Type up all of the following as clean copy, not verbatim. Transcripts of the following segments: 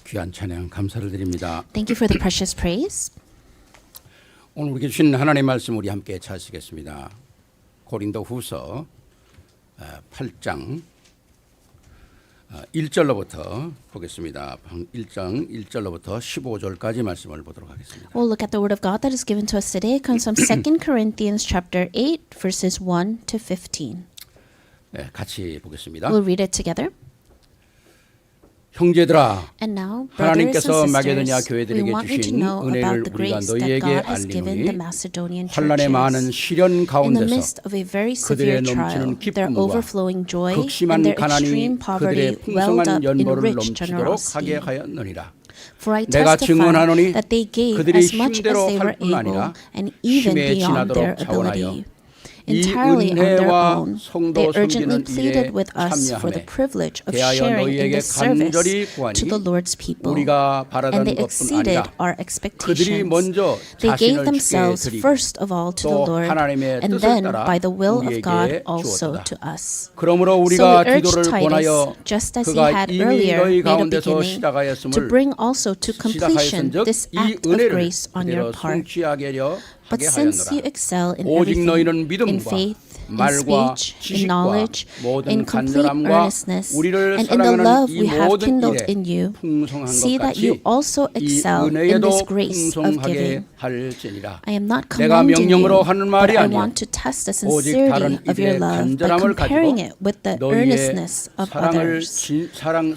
귀한 찬양 감사를 드립니다. Thank you for the precious praise. 오늘 우리에게 주신 하나님의 말씀 우리 함께 찾으시겠습니다. 고린도후서 8장 1절로부터 보겠습니다. 1장 1절로부터 15절까지 말씀을 보도록 하겠습니다. We'll look at the word of God that is given to us today. It comes from 2 Corinthians chapter 8 verses 1 to 15. 네, 같이 보겠습니다. We'll read it together. 형제들아, And now, brothers 하나님께서 and 마게도냐 sisters, we 교회들에게 want you to 주신 know 은혜를 about the 우리가 grace that 너희에게 God has given the 알리노니 Macedonian 환난의 많은 churches. 시련 In the 가운데서 midst of a very severe 그들의 trial, 넘치는 their 기쁨과 overflowing joy 극심한 and their 가난이 extreme 그들의 poverty welled 풍성한 up in 연보를 rich 넘치도록 하게 generosity. 하였느니라. For I 내가 testify 증언하노니 that they gave 그들이 as much as 힘대로 they were 할 뿐 아니라 able and even 힘에 beyond their 지나도록 차원하여 ability. 이 Entirely on their 은혜와 own, 성도 they urgently 섬기는 pleaded 일에 with us for 참여하매 the privilege of 대하여 sharing in 너희에게 the service 간절히 구하니 to the Lord's people. 우리가 And 바라던 they 것뿐 exceeded 아니라 our 그들이 expectations. 먼저 They gave 자신을 주께 themselves 드리고 first of all to the 또 Lord, 하나님의 뜻을 and then 따라 by the will of God 우리에게 also 주었도다. to us. 그러므로 So 우리가 we urge 기도를 Titus, 권하여 just as he 그가 had 이미 earlier 너희 made a 가운데서 beginning, to 시작하였음을 bring also to completion 시작하였은즉 this 이 act of 은혜를 grace on 그대로 your part. 성취하게 But 하게 since you 하였노라. excel in 오직 everything, 너희는 in 믿음과 faith, in 말과 speech, in 지식과 knowledge, 모든 in complete 간절함과 earnestness, 우리를 and in the 사랑하는 love 이 we have 모든 kindled 일에 in you, 풍성한 see 것 that you 같이 also 이 excel in 은혜에도 this grace of 풍성하게 giving. 할지니라. I am not 내가 commending 명령으로 you, 하는 but 말이 I 아니요 want to test the 오직 sincerity 다른 of your 이들의 love by 간절함을 comparing 가지고 it with the 너희의 earnestness of 사랑을 others.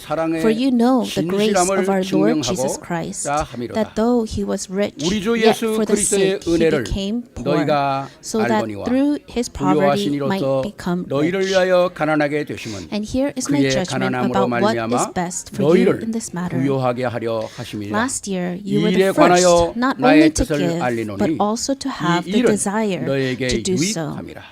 사랑의 For you know the grace 진실함을 of our Lord Jesus 증명하고 Christ, 자 함이로다. that though he was rich, 우리 주 yet 예수 for the 그리스도의 sake he 은혜를 became poor, 너희가 so that 알거니와 through his poverty might 부요하시니로서 become 너희를 rich. 위하여 가난하게 되심은 And here is my 그의 judgment 가난함으로 about what is 말미암아 best for you 너희를 in this matter. 부요하게 하려 하심이라. Last year, 이 you were 일에 the first, 관하여 not 나의 only to 뜻을 give, 알리노니 but also to have 이 the 일은 desire 너에게 to do so. 유익함이라.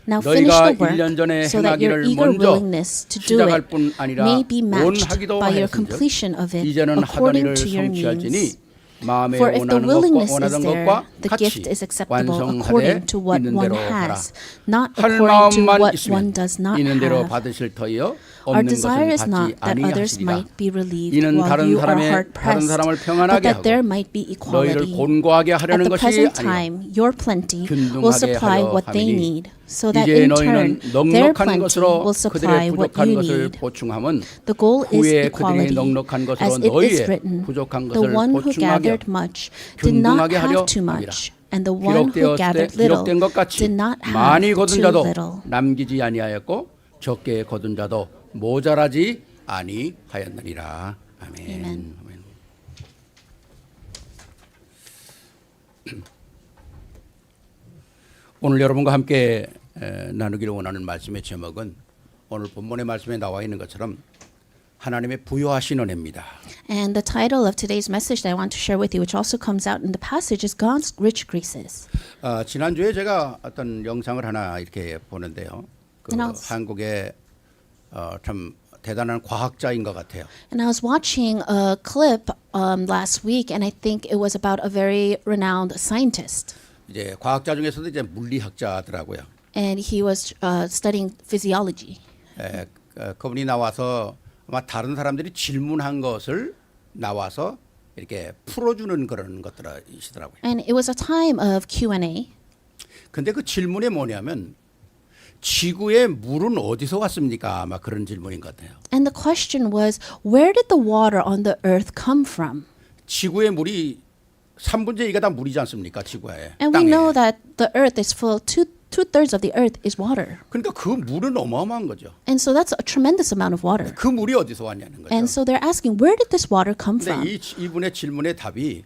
Now finish 너희가 the work 1년 전에 so that your 행하기를 eager 먼저 willingness to do 시작할 it 뿐 아니라 may be matched 원하기도 by your 하였은즉 completion of it 이제는 하던 according 일을 to your 성취할지니 means. 마음에 For if the 원하는 willingness 것과 is 원하던 there, 것과 the gift 같이 is acceptable 완성하되 according to what 있는 one 대로 하라. has, not 할 according to 마음만 what 있으면 one does not 있는 대로 have. 받으실 터이요 Our 없는 desire 것은 is not 받지 that others 아니하시리라. might be relieved 이는 while 다른 you are 사람의 hard 다른 pressed, 사람을 but 평안하게 that 하고 there might be 너희를 equality. 곤고하게 At 하려는 the 것이 present 아니요 time, your plenty will 균등하게 supply 하려 what they 함이니 need, so that 이제 in 너희는 turn, their 넉넉한 plenty 것으로 will supply 그들의 what 부족한 you 것을 need. 보충함은 The goal is 후에 그들이 equality, 넉넉한 것으로 as it is 너희의 written, 부족한 the 것을 one who 보충하게 gathered much did not 균등하게 하려 have too 함이라. much, and the one who gathered little 기록된 것 같이 did not have 많이 거둔 too 자도 little. 남기지 아니하였고 적게 거둔 자도 모자라지 아니하였느니라. 아멘. Amen. 아멘. 오늘 여러분과 함께 나누기를 원하는 말씀의 제목은 오늘 본문의 말씀에 나와 있는 것처럼 하나님의 부요하신 은혜입니다. And the title of today's message that I want to share with you, which also comes out in the passage, is God's rich graces. 지난주에 제가 어떤 영상을 하나 이렇게 보는데요. 그 And 한국의 참 대단한 과학자인 것 같아요. And I was watching a clip last week, and I think it was about a very renowned scientist. 이제 과학자 중에서도 이제 물리학자더라고요. And he was studying physiology. 그분이 나와서 아마 다른 사람들이 질문한 것을 나와서 이렇게 풀어주는 그런 것들이시더라고요. And it was a time of Q&A. 근데 그 질문이 뭐냐면 지구의 물은 어디서 왔습니까? 아마 그런 질문인 것 같아요. And the question was, where did the water on the earth come from? 지구의 물이 3분의 2가 다 물이지 않습니까? 지구에. And we 땅에. know that the earth is full, two-thirds of the earth is water. 그러니까 그 물은 어마어마한 거죠. And so that's a tremendous amount of water. 그 물이 어디서 왔냐는 거죠. And so they're asking, where did this water come from? 근데 이분의 질문의 답이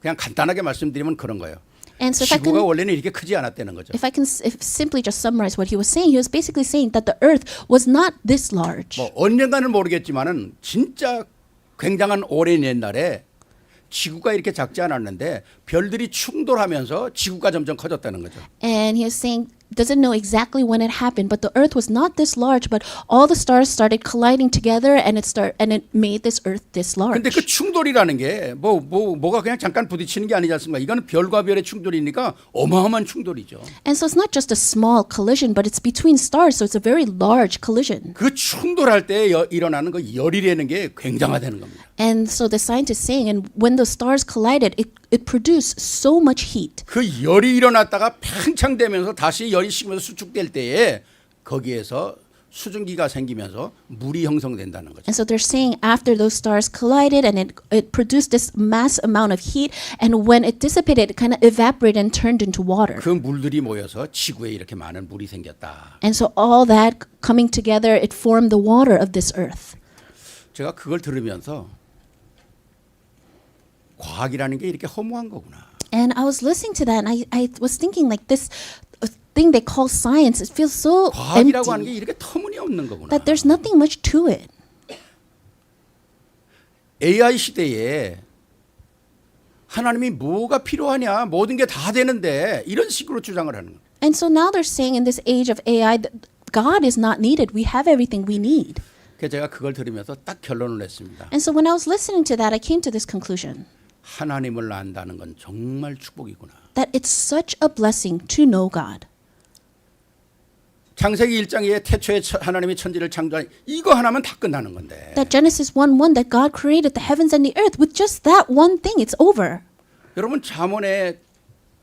그냥 간단하게 말씀드리면 그런 거예요. And so 지구가 원래는 이렇게 크지 않았다는 거죠. if I can simply just summarize what he was saying, he was basically saying that the earth was not this large. 뭐 언젠가는 모르겠지만은 진짜 굉장한 오랜 옛날에 지구가 이렇게 작지 않았는데 별들이 충돌하면서 지구가 점점 커졌다는 거죠. And he was saying doesn't know exactly when it happened, but the earth was not this large, but all the stars started colliding together and it made this earth this large. 근데 그 충돌이라는 게 뭐가 그냥 잠깐 부딪히는 게 아니지 않습니까? 이거는 별과 별의 충돌이니까 어마어마한 충돌이죠. And so it's not just a small collision, but it's between stars, so it's a very large collision. 그 충돌할 때 일어나는 그 열이라는 게 굉장하다는 겁니다. And so the scientist is saying, and when the stars collided, it produced so much heat. 그 열이 일어났다가 팽창되면서 다시 열이 식으면서 수축될 때에 거기에서 수증기가 생기면서 물이 형성된다는 거죠. And so they're saying after those stars collided and it produced this mass amount of heat, and when it dissipated, it kind of evaporated and turned into water. 그 물들이 모여서 지구에 이렇게 많은 물이 생겼다. And so all that coming together, it formed the water of this earth. 제가 그걸 들으면서 과학이라는 게 이렇게 허무한 거구나. And I was listening to that, and I was thinking, like, this thing they call science, it feels so 과학이라고 하는 게 empty, 이렇게 터무니없는 거구나. that there's nothing much to it. AI 시대에 하나님이 뭐가 필요하냐, 모든 게 다 되는데 이런 식으로 주장을 하는 거예요. And so now they're saying in this age of AI that God is not needed. We have everything we need. 그래서 제가 그걸 들으면서 딱 결론을 냈습니다. And so when I was listening to that, I came to this conclusion 하나님을 안다는 건 정말 축복이구나. that it's such a blessing to know God. 창세기 1장에 태초에 하나님이 천지를 창조한 이거 하나면 다 끝나는 건데. That Genesis 1:1 that God created the heavens and the earth with just that one thing, it's over. 여러분 잠언에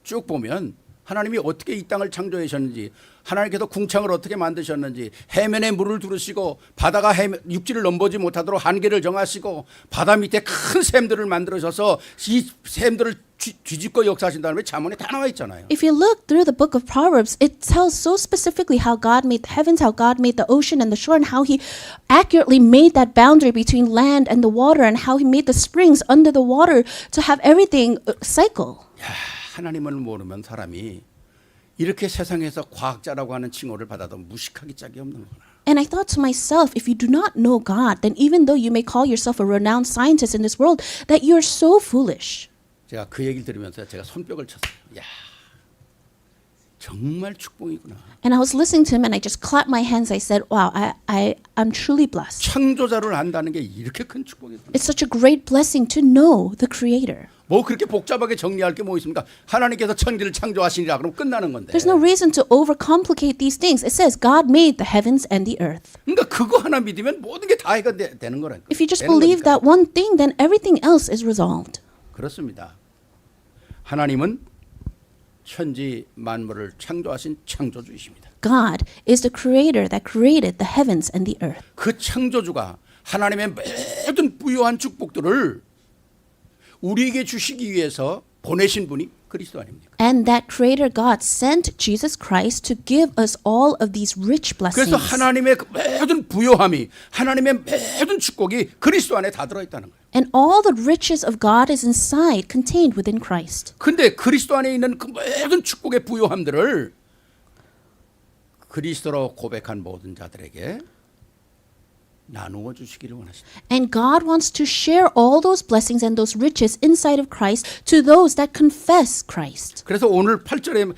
쭉 보면 하나님이 어떻게 이 땅을 창조하셨는지, 하나님께서 궁창을 어떻게 만드셨는지, 해면에 물을 두르시고 바다가 육지를 넘보지 못하도록 한계를 정하시고 바다 밑에 큰 샘들을 만들어셔서 이 샘들을 뒤집고 역사하신 다음에 잠언에 다 나와 있잖아요. If you look through the book of Proverbs, it tells so specifically how God made the heavens, how God made the ocean and the shore, and how he accurately made that boundary between land and the water, and how he made the springs under the water to have everything cycle. 야, 하나님을 모르면 사람이 이렇게 세상에서 과학자라고 하는 칭호를 받아도 무식하기 짝이 없는 거구나. And I thought to myself, if you do not know God, then even though you may call yourself a renowned scientist in this world, that you're so foolish. 제가 그 얘기를 들으면서 제가 손뼉을 쳤어요. 야, 정말 축복이구나. And I was listening to him and I just clapped my hands. I said, wow, I'm truly blessed. 창조자를 안다는 게 이렇게 큰 축복이구나. It's such a great blessing to know the Creator. 뭐 그렇게 복잡하게 정리할 게 뭐 있습니까? 하나님께서 천지를 창조하시니라 그럼 끝나는 건데. There's no reason to overcomplicate these things. It says God made the heavens and the earth. 그러니까 그거 하나 믿으면 모든 게 다 해결되는 거라니까. If you just 되는 believe 거니까. that one thing, then everything else is resolved. 그렇습니다. 하나님은 천지 만물을 창조하신 창조주이십니다. God is the Creator that created the heavens and the earth. 그 창조주가 하나님의 모든 부요한 축복들을 우리에게 주시기 위해서 보내신 분이 그리스도 아닙니까? And that Creator God sent Jesus Christ to give us all of these rich blessings. 그래서 하나님의 그 모든 부요함이, 하나님의 모든 축복이 그리스도 안에 다 들어있다는 거예요. And all the riches of God is inside, contained within Christ. 근데 그리스도 안에 있는 그 모든 축복의 부요함들을 그리스도로 고백한 모든 자들에게 나누어 주시기를 원하십니다. And God wants to share all those blessings and those riches inside of Christ to those that confess Christ. 그래서 오늘 8장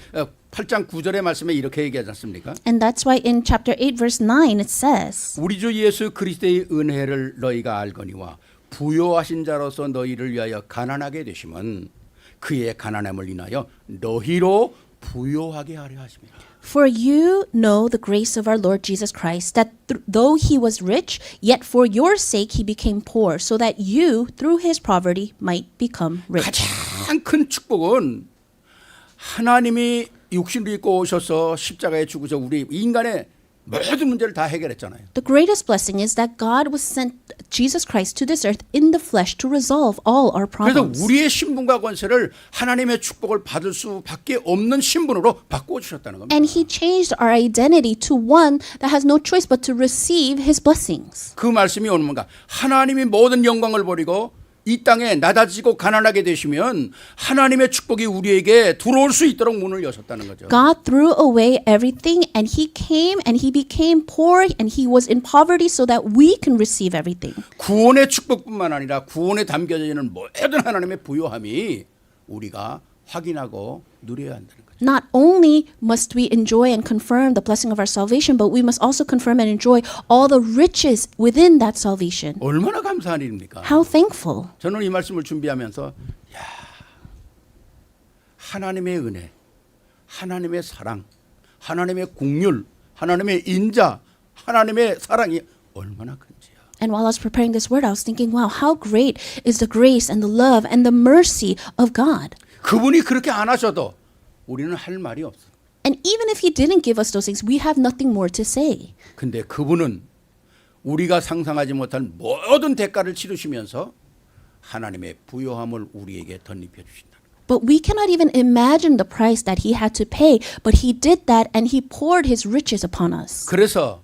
9절의 말씀에 이렇게 얘기하지 않습니까? And that's why in chapter 8 verse 9 it says, 우리 주 예수 그리스도의 은혜를 너희가 알거니와 부요하신 자로서 너희를 위하여 가난하게 되심은 그의 가난함을 인하여 너희로 부요하게 하려 하십니다. For you know the grace of our Lord Jesus Christ, that though he was rich, yet for your sake he became poor, so that you, through his poverty, might become rich. 가장 큰 축복은 하나님이 육신을 입고 오셔서 십자가에 죽으셔 우리 인간의 모든 문제를 다 해결했잖아요. The greatest blessing is that God was sent Jesus Christ to this earth in the flesh to resolve all our 그래서 problems. 우리의 신분과 권세를 하나님의 축복을 받을 수밖에 없는 신분으로 바꾸어 주셨다는 겁니다. And he changed our identity to one that has no choice but to receive his blessings. 그 말씀이 오는 뭔가 하나님이 모든 영광을 버리고 이 땅에 낮아지고 가난하게 되시면 하나님의 축복이 우리에게 들어올 수 있도록 문을 여셨다는 거죠. God threw away everything and he came and he became poor and he was in poverty so that we can receive everything. 구원의 축복뿐만 아니라 구원에 담겨져 있는 모든 하나님의 부요함이 우리가 확인하고 누려야 한다는 거죠. Not only must we enjoy and confirm the blessing of our salvation, but we must also confirm and enjoy all the riches within that salvation. 얼마나 감사한 일입니까? How thankful. 저는 이 말씀을 준비하면서 야, 하나님의 은혜, 하나님의 사랑, 하나님의 긍휼, 하나님의 인자, 하나님의 사랑이 얼마나 큰지요. And while I was preparing this word, I was thinking, wow, how great is the grace and the love and the mercy of God. 그분이 그렇게 안 하셔도 우리는 할 말이 없어. And even if He didn't give us those things, we have nothing more to say. 근데 그분은 우리가 상상하지 못한 모든 대가를 치르시면서 하나님의 부요함을 우리에게 덧입혀 주신다. But we cannot even imagine the price that He had to pay. But He did that and He poured His riches upon us. 그래서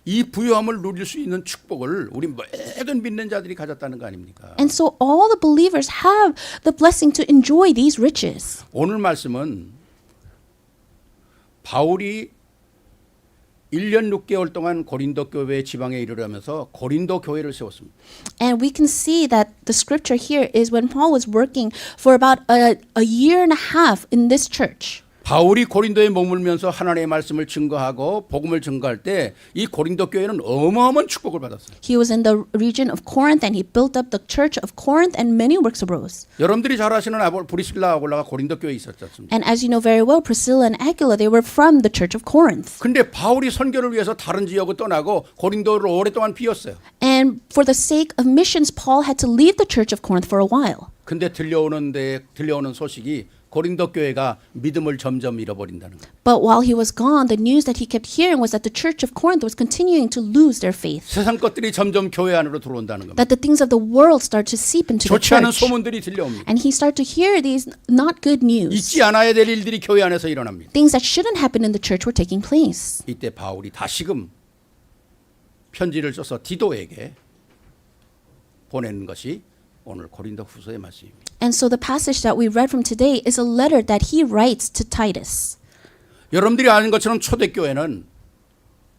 이 부요함을 누릴 수 있는 축복을 우리 모든 믿는 자들이 가졌다는 거 아닙니까? And so all the believers have the blessing to enjoy these riches. 오늘 말씀은 바울이 1년 6개월 동안 고린도 교회 지방에 이르려면서 고린도 교회를 세웠습니다. And we can see that the scripture here is when Paul was working for about a year and a half in this church. 바울이 고린도에 머물면서 하나님의 말씀을 증거하고 복음을 증거할 때 이 고린도 교회는 어마어마한 축복을 받았어요. He was in the region of Corinth and he built up the church of Corinth and many works arose. 여러분들이 잘 아시는 브리실라 아굴라가 고린도 교회에 있었습니다. And as you know very well, Priscilla and Aquila, they were from the church of Corinth. 근데 바울이 선교를 위해서 다른 지역을 떠나고 고린도를 오랫동안 비웠어요. And for the sake of missions, Paul had to leave the church of Corinth for a while. 근데 들려오는 소식이 고린도 교회가 믿음을 점점 잃어버린다는 거예요. But while he was gone, the news that he kept hearing was that the church of Corinth was continuing to lose their faith. 세상 것들이 점점 교회 안으로 들어온다는 겁니다. That the things of the world start to seep into the 좋지 않은 church. 소문들이 들려옵니다. And he started to hear these not good news. 있지 않아야 될 일들이 교회 안에서 일어납니다. Things that shouldn't happen in the church were taking place. 이때 바울이 다시금 편지를 써서 디도에게 보내는 것이 오늘 고린도 후서의 말씀입니다. And so the passage that we read from today is a letter that he writes to Titus. 여러분들이 아는 것처럼 초대교회는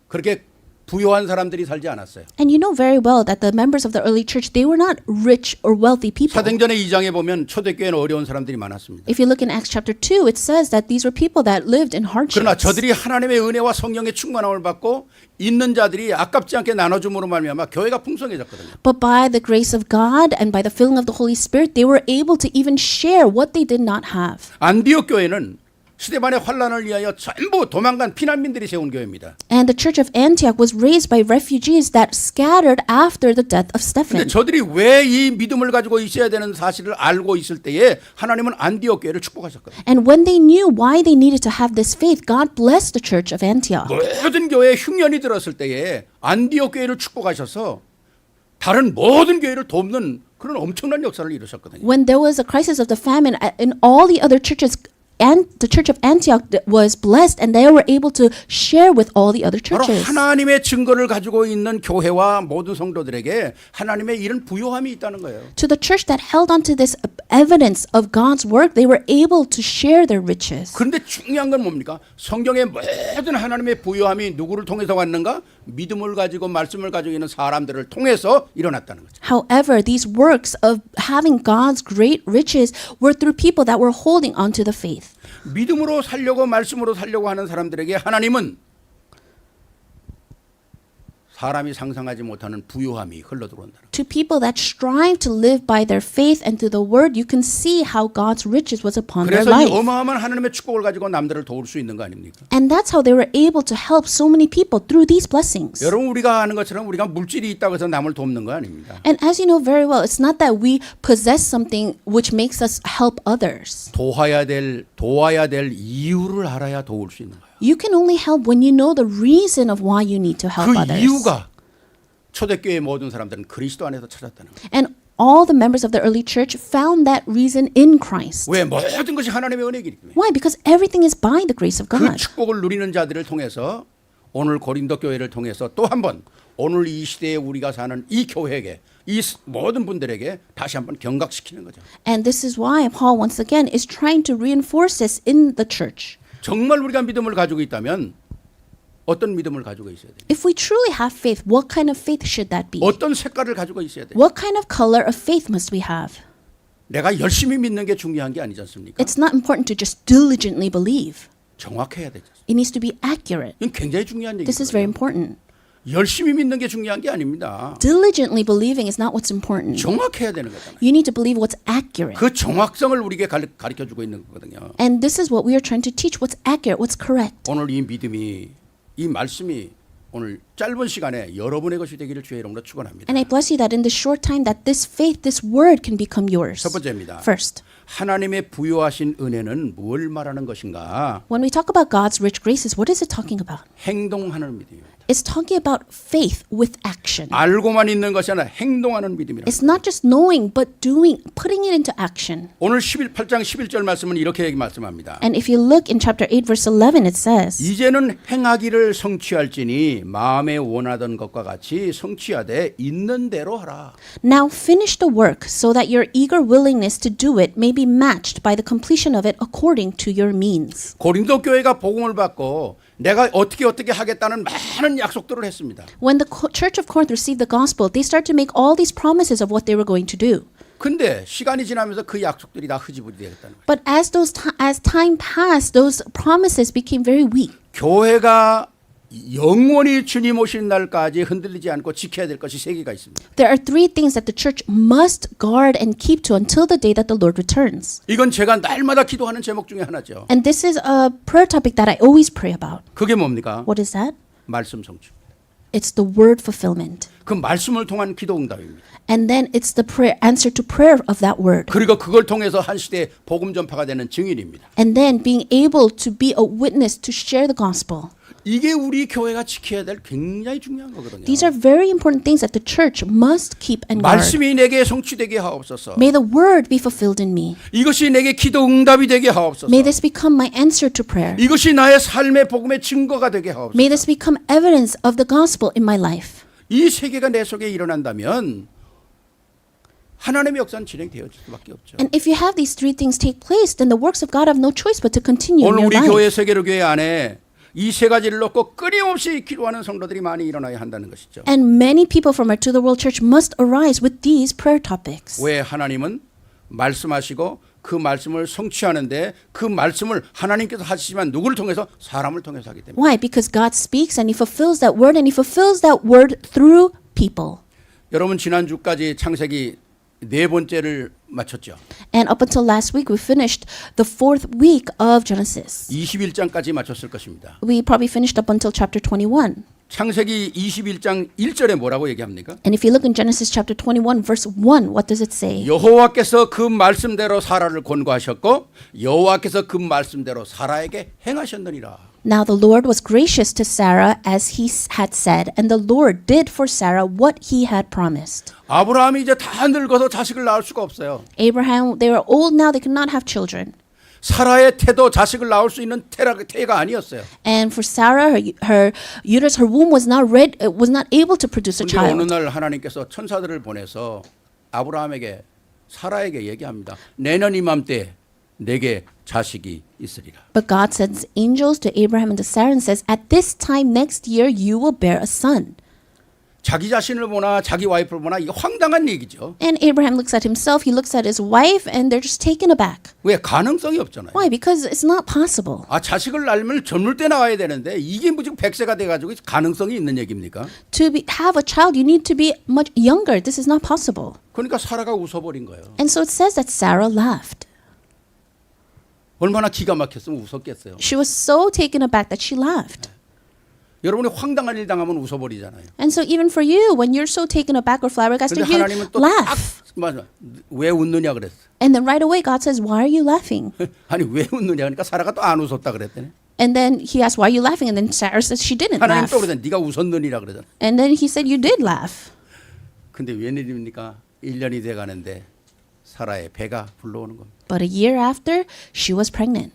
그렇게 부유한 사람들이 살지 않았어요. And you know very well that the members of the early church, they were not rich or wealthy people. 사도행전의 2장에 보면 초대교회는 어려운 사람들이 많았습니다. If you look in Acts chapter 2, it says that these were people that lived in 그러나 hardships. 저들이 하나님의 은혜와 성령의 충만함을 받고 있는 자들이 아깝지 않게 나눠줌으로 말미암아 교회가 풍성해졌거든요. But by the grace of God and by the filling of the Holy Spirit, they were able to even share what they did not have. 안디옥 교회는 스데반의 환란을 위하여 전부 도망간 피난민들이 세운 교회입니다. And the church of Antioch was raised by refugees that scattered after the death of 근데 Stephen. 저들이 왜 이 믿음을 가지고 있어야 되는 사실을 알고 있을 때에 하나님은 안디옥 교회를 축복하셨거든요. And when they knew why they needed to have this faith, God blessed the church of Antioch. 모든 교회에 흉년이 들었을 때에 안디옥 교회를 축복하셔서 다른 모든 교회를 돕는 그런 엄청난 역사를 이루셨거든요. When there was a crisis of the famine in all the other churches, and the church of Antioch was blessed and they were able to share with all the other 바로 churches. 하나님의 증거를 가지고 있는 교회와 모든 성도들에게 하나님의 이런 부요함이 있다는 거예요. To the church that held on to this evidence of God's work, they were able to share their riches. 그런데 중요한 건 뭡니까? 성경의 모든 하나님의 부요함이 누구를 통해서 왔는가? 믿음을 가지고 말씀을 가지고 있는 사람들을 통해서 일어났다는 거죠. However, these works of having God's great riches were through people that were holding on to the faith. 믿음으로 살려고 말씀으로 살려고 하는 사람들에게 하나님은 사람이 상상하지 못하는 부요함이 흘러들어온다는 거예요. To people that strive to live by their faith and through the word, you can see how God's riches was upon their 그래서 이 life. 어마어마한 하나님의 축복을 가지고 남들을 도울 수 있는 거 아닙니까? And that's how they were able to help so many people through these blessings. 여러분 우리가 아는 것처럼 우리가 물질이 있다고 해서 남을 돕는 거 아닙니다. And as you know very well, it's not that we possess something which makes us help others. 도와야 될 이유를 알아야 도울 수 있는 거예요. You can only help when you know the reason of why you need to help 그 others. 이유가 초대교회 모든 사람들은 그리스도 안에서 찾았다는 거예요. And all the members of the early church found that reason in Christ. 왜 모든 것이 하나님의 은혜이기 때문에. Why? Because everything is by the grace of 그 God. 축복을 누리는 자들을 통해서 오늘 고린도 교회를 통해서 또 한 번 오늘 이 시대에 우리가 사는 이 교회에게 이 모든 분들에게 다시 한번 경각시키는 거죠. And this is why Paul once again is trying to reinforce this in the church. 정말 우리가 믿음을 가지고 있다면 어떤 믿음을 가지고 있어야 돼요? If we truly have faith, what kind of faith should that be? 어떤 색깔을 가지고 있어야 돼요? What kind of color of faith must we have? 내가 열심히 믿는 게 중요한 게 아니지 않습니까? It's not important to just diligently believe. 정확해야 되죠. It needs to be accurate. 이건 굉장히 중요한 This is very 얘기예요. important. 열심히 믿는 게 중요한 게 아닙니다. Diligently believing is not what's important. 정확해야 되는 거잖아요. You need to believe what's accurate. 그 정확성을 우리에게 가르쳐 주고 있는 거거든요. And this is what we are trying to teach. What's accurate, what's correct. 오늘 이 믿음이 이 말씀이 오늘 짧은 시간에 여러분의 것이 되기를 주의 이름으로 축원합니다. And I bless you that in this short time that this faith, this word can become yours. 첫 번째입니다. First, 하나님의 부요하신 은혜는 뭘 말하는 것인가? when we talk about God's rich graces, what is it talking about? 행동하는 믿음입니다. It's talking about faith with action. 알고만 있는 것이 아니라 행동하는 믿음이라. It's not just knowing, but doing, putting it into action. 오늘 8장 11절 말씀은 이렇게 말씀합니다. And if you look in chapter 8, verse 11, it says, 이제는 행하기를 성취할지니 마음에 원하던 것과 같이 성취하되 있는 대로 하라. Now finish the work so that your eager willingness to do it may be matched by the completion of it according to your means. 고린도 교회가 복음을 받고 내가 어떻게 하겠다는 많은 약속들을 했습니다. When the church of Corinth received the gospel, they started to make all these promises of what they were going to do. 근데 시간이 지나면서 그 약속들이 다 흐지부지 되겠다는 거예요. But as time passed, those promises became very weak. 교회가 영원히 주님 오신 날까지 흔들리지 않고 지켜야 될 것이 세 개가 있습니다. There are three things that the church must guard and keep to until the day that the Lord returns. 이건 제가 날마다 기도하는 제목 중에 하나죠. And this is a prayer topic that I always pray about. 그게 뭡니까? What is that? 말씀 성취. It's the word fulfillment. 그 말씀을 통한 기도 응답입니다. And then it's the prayer answer to prayer of that word. 그리고 그걸 통해서 한 시대의 복음 전파가 되는 증인입니다. And then being able to be a witness to share the gospel. 이게 우리 교회가 지켜야 될 굉장히 중요한 거거든요. These are very important things that the church must keep and guard. 말씀이 내게 성취되게 하옵소서. May the word be fulfilled in me. 이것이 내게 기도 응답이 되게 하옵소서. May this become my answer to prayer. 이것이 나의 삶의 복음의 증거가 되게 하옵소서. May this become evidence of the gospel in my life. 이 세계가 내 속에 일어난다면 하나님의 역사는 진행되어질 수밖에 없죠. And if you have these three things take place, then the works of God have no choice but to continue in 오늘 your 우리 교회 life. 세계로 교회 안에 이 세 가지를 놓고 끊임없이 기도하는 성도들이 많이 일어나야 한다는 것이죠. And many people from our To the World Church must arise with these prayer topics. 왜 하나님은 말씀하시고 그 말씀을 성취하는데 그 말씀을 하나님께서 하시지만 누구를 통해서? 사람을 통해서 하기 때문에. Why? Because God speaks and He fulfills that word, and He fulfills that word through people. 여러분 지난주까지 창세기 네 번째를 마쳤죠. And up until last week, we finished the fourth week of Genesis. 21장까지 마쳤을 것입니다. We probably finished up until chapter 21. 창세기 21장 1절에 뭐라고 얘기합니까? And if you look in Genesis chapter 21, verse 1, what does it say? 여호와께서 그 말씀대로 사라를 권고하셨고 여호와께서 그 말씀대로 사라에게 행하셨느니라. Now the Lord was gracious to Sarah as He had said, and the Lord did for Sarah what He had promised. 아브라함이 이제 다 늙어서 자식을 낳을 수가 없어요. Abraham, they were old now, they could not have children. 사라의 태도 자식을 낳을 수 있는 태가 아니었어요. And for Sarah, her uterus, her womb was not able to produce a 그런데 어느 child. 날 하나님께서 천사들을 보내서 아브라함에게 사라에게 얘기합니다. 내년 이맘때 내게 자식이 있으리라. But God sends angels to Abraham and to Sarah and says, at this time next year you will bear a son. 자기 자신을 보나 자기 와이프를 보나 이게 황당한 얘기죠. And Abraham looks at himself, he looks at his wife, and they're just taken aback. 왜? 가능성이 없잖아요. Why? Because it's not possible. 아, 자식을 낳으면 젊을 때 나와야 되는데 이게 무슨 100세가 돼가지고 가능성이 있는 얘기입니까? To have a child, you need to be much younger. This is not possible. 그러니까 사라가 웃어버린 거예요. And so it says that Sarah laughed. 얼마나 기가 막혔으면 웃었겠어요. She was so taken aback that she laughed. 여러분이 황당한 일 당하면 웃어버리잖아요. And so even for you, when you're so taken aback or flabbergasted, 그런데 you 하나님은 또 laugh. 맞아. 왜 웃느냐 그랬어. And then right away God says, why are you laughing? 아니 왜 웃느냐 그러니까 사라가 또 안 웃었다 그랬더니 And then he asked, why are you laughing? And then Sarah says she didn't 하나님 laugh. 또 그러더니 네가 웃었느니라 그러잖아. And then he said, you did laugh. 근데 웬일입니까? 1년이 돼가는데 사라의 배가 불러오는 겁니다. But a year after, she was pregnant.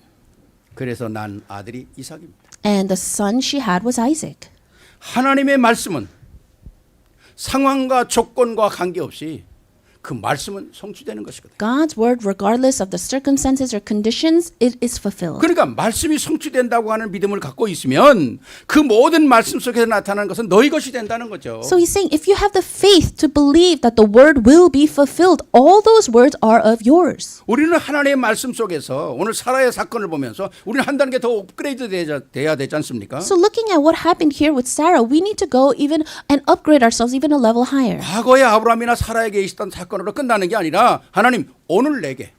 그래서 난 아들이 이삭입니다. And the son she had was Isaac. 하나님의 말씀은 상황과 조건과 관계없이 그 말씀은 성취되는 것이거든요. God's word, regardless of the circumstances or conditions, it is fulfilled. 그러니까 말씀이 성취된다고 하는 믿음을 갖고 있으면 그 모든 말씀 속에서 나타나는 것은 너희 것이 된다는 거죠. So he's saying, if you have the faith to believe that the word will be fulfilled, all those words are of yours. 우리는 하나님의 말씀 속에서 오늘 사라의 사건을 보면서 우리는 한 단계 더 업그레이드 돼야 되지 않습니까? So looking at what happened here with Sarah, we need to go even and upgrade ourselves even a level higher. 과거의 아브라함이나 사라에게 있었던 사건으로 끝나는 게 아니라 하나님 오늘 내게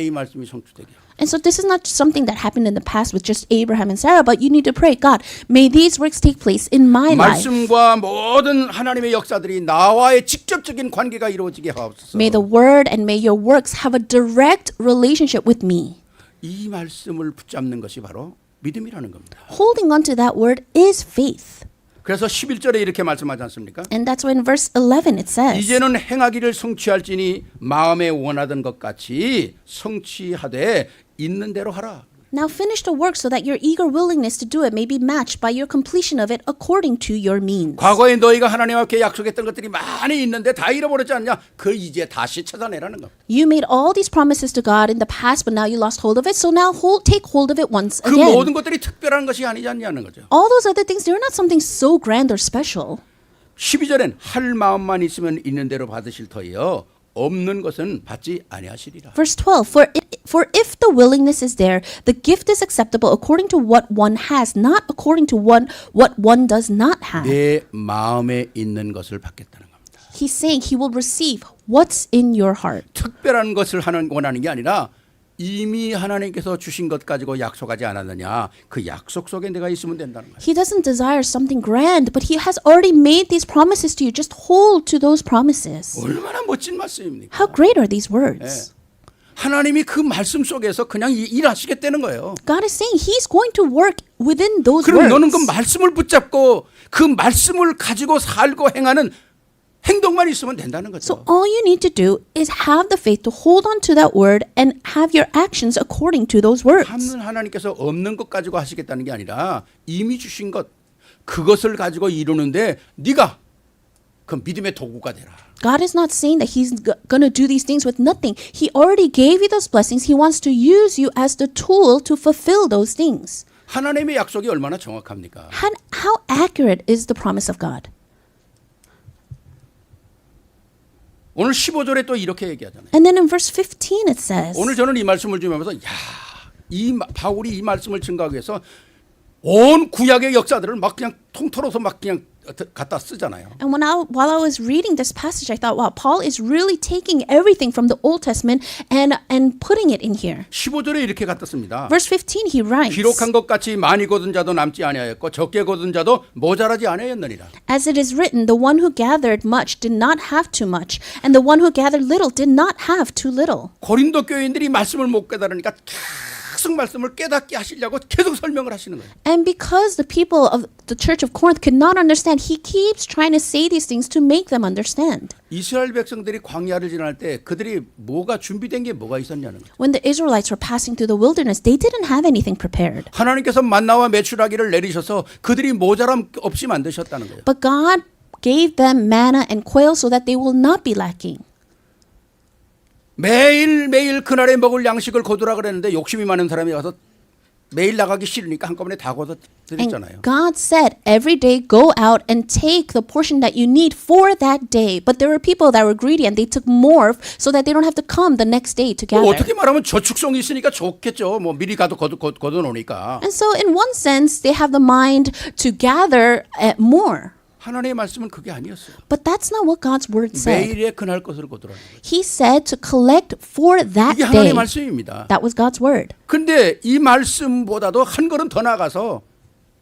이 말씀이 성취되게. And so this is not just something that happened in the past with just Abraham and Sarah, but you need to pray, God, may these works take place in my life. 말씀과 모든 하나님의 역사들이 나와의 직접적인 관계가 이루어지게 하옵소서. May the word and may your works have a direct relationship with me. 이 말씀을 붙잡는 것이 바로 믿음이라는 겁니다. Holding on to that word is faith. 그래서 11절에 이렇게 말씀하지 않습니까? And that's when verse 11 it says, 이제는 행하기를 성취할지니 마음에 원하던 것 같이 성취하되 있는 대로 하라. Now finish the work so that your eager willingness to do it may be matched by your completion of it according to your means. 과거에 너희가 하나님 앞에 약속했던 것들이 많이 있는데 다 잃어버렸지 않냐? 그 이제 다시 찾아내라는 겁니다. You made all these promises to God in the past, but now you lost hold of it. So now take hold of it once 그 again. 모든 것들이 특별한 것이 아니지 않냐는 거죠. All those other things, they're not something so grand or special. 12절엔 할 마음만 있으면 있는 대로 받으실 터이요 없는 것은 받지 아니하시리라. Verse 12, for if the willingness is there, the gift is acceptable according to what one has, not according to what one does not have. 내 마음에 있는 것을 받겠다는 겁니다. He's saying he will receive what's in your heart. 특별한 것을 원하는 게 아니라 이미 하나님께서 주신 것 가지고 약속하지 않았느냐 그 약속 속에 내가 있으면 된다는 거예요. He doesn't desire something grand, but he has already made these promises to you. Just hold to those promises. 얼마나 멋진 말씀입니까? How great are these words? 하나님이 그 말씀 속에서 그냥 일하시겠다는 거예요. God is saying he's going to work within those 그럼 words. 너는 그 말씀을 붙잡고 그 말씀을 가지고 살고 행하는 행동만 있으면 된다는 거죠. So all you need to do is have the faith to hold on to that word and have your actions according to those words. 참는 하나님께서 없는 것 가지고 하시겠다는 게 아니라 이미 주신 것 그것을 가지고 이루는데 네가 그 믿음의 도구가 되라. God is not saying that he's going to do these things with nothing. He already gave you those blessings. He wants to use you as the tool to fulfill those things. 하나님의 약속이 얼마나 정확합니까? How accurate is the promise of God? 오늘 15절에 또 이렇게 얘기하잖아요. And then in verse 15 it says, 오늘 저는 이 말씀을 주면서 바울이 이 말씀을 증거하기 위해서 온 구약의 역사들을 막 그냥 통틀어서 막 그냥 갖다 쓰잖아요. and while I was reading this passage, I thought, wow, Paul is really taking everything from the Old Testament and putting it in here. 15절에 이렇게 갖다 씁니다. Verse 15 he writes, 기록한 것 같이 많이 거둔 자도 남지 아니하였고 적게 거둔 자도 모자라지 아니하였느니라. as it is written, the one who gathered much did not have too much, and the one who gathered little did not have too little. 고린도 교인들이 말씀을 못 깨달으니까 계속 말씀을 깨닫게 하시려고 계속 설명을 하시는 거예요. And because the people of the church of Corinth could not understand, he keeps trying to say these things to make them understand. 이스라엘 백성들이 광야를 지날 때 그들이 뭐가 준비된 게 뭐가 있었냐는 거예요. When the Israelites were passing through the wilderness, they didn't have anything prepared. 하나님께서 만나와 메추라기를 내리셔서 그들이 모자람 없이 만드셨다는 거예요. But God gave them manna and quail so that they will not be lacking. 매일매일 그날에 먹을 양식을 거두라 그랬는데 욕심이 많은 사람이 와서 매일 나가기 싫으니까 한꺼번에 다 거둬 드렸잖아요. And God said, every day go out and take the portion that you need for that day. But there were people that were greedy and they took more so that they don't have to come the next day to gather. 어떻게 말하면 저축성이 있으니까 좋겠죠. 뭐 미리 가도 거둬 놓으니까. And so in one sense, they have the mind to gather more. 하나님의 말씀은 그게 아니었어요. But that's not what God's word said. 매일의 그날 것을 거두라는 거예요. He said to collect for that 이게 하나님의 day. 말씀입니다. That was God's word. 근데 이 말씀보다도 한 걸음 더 나가서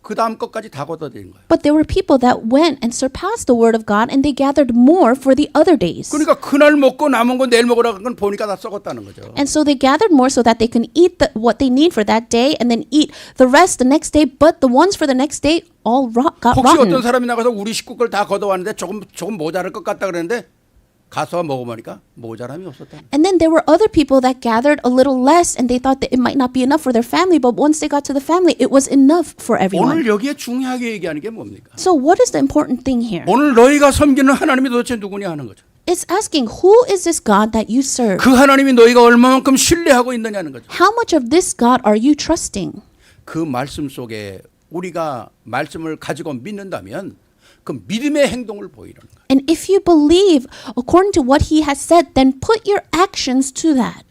그 다음 것까지 다 거둬들인 거예요. But there were people that went and surpassed the word of God and they gathered more for the other days. 그러니까 그날 먹고 남은 거 내일 먹으라는 건 보니까 다 썩었다는 거죠. And so they gathered more so that they can eat what they need for that day and then eat the rest the next day. But the ones for the next day all got 혹시 어떤 rotten. 사람이 나가서 우리 식구 걸 다 걷어왔는데 조금 모자랄 것 같다 그랬는데 가서 먹어보니까 모자람이 없었다. And then there were other people that gathered a little less and they thought that it might not be enough for their family. But once they got to the family, it was enough for everyone. 오늘 여기에 중요하게 얘기하는 게 뭡니까? So what is the important thing here? 오늘 너희가 섬기는 하나님이 도대체 누구냐 하는 거죠. It's asking, who is this God that you serve? 그 하나님이 너희가 얼마만큼 신뢰하고 있느냐는 거죠. How much of this God are you trusting? 그 말씀 속에 우리가 말씀을 가지고 믿는다면 그 믿음의 행동을 보이는 거예요. And if you believe according to what he has said, then put your actions to that.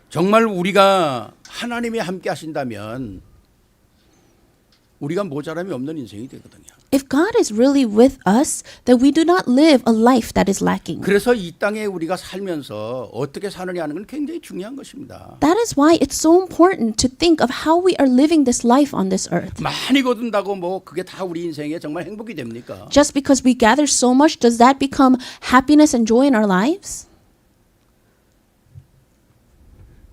정말 우리가 하나님이 함께 하신다면 우리가 모자람이 없는 인생이 되거든요. If God is really with us, then we do not live a life that is lacking. 그래서 이 땅에 우리가 살면서 어떻게 사느냐 하는 건 굉장히 중요한 것입니다. That is why it's so important to think of how we are living this life on this earth. 많이 거둔다고 뭐 그게 다 우리 인생에 정말 행복이 됩니까? Just because we gather so much, does that become happiness and joy in our lives?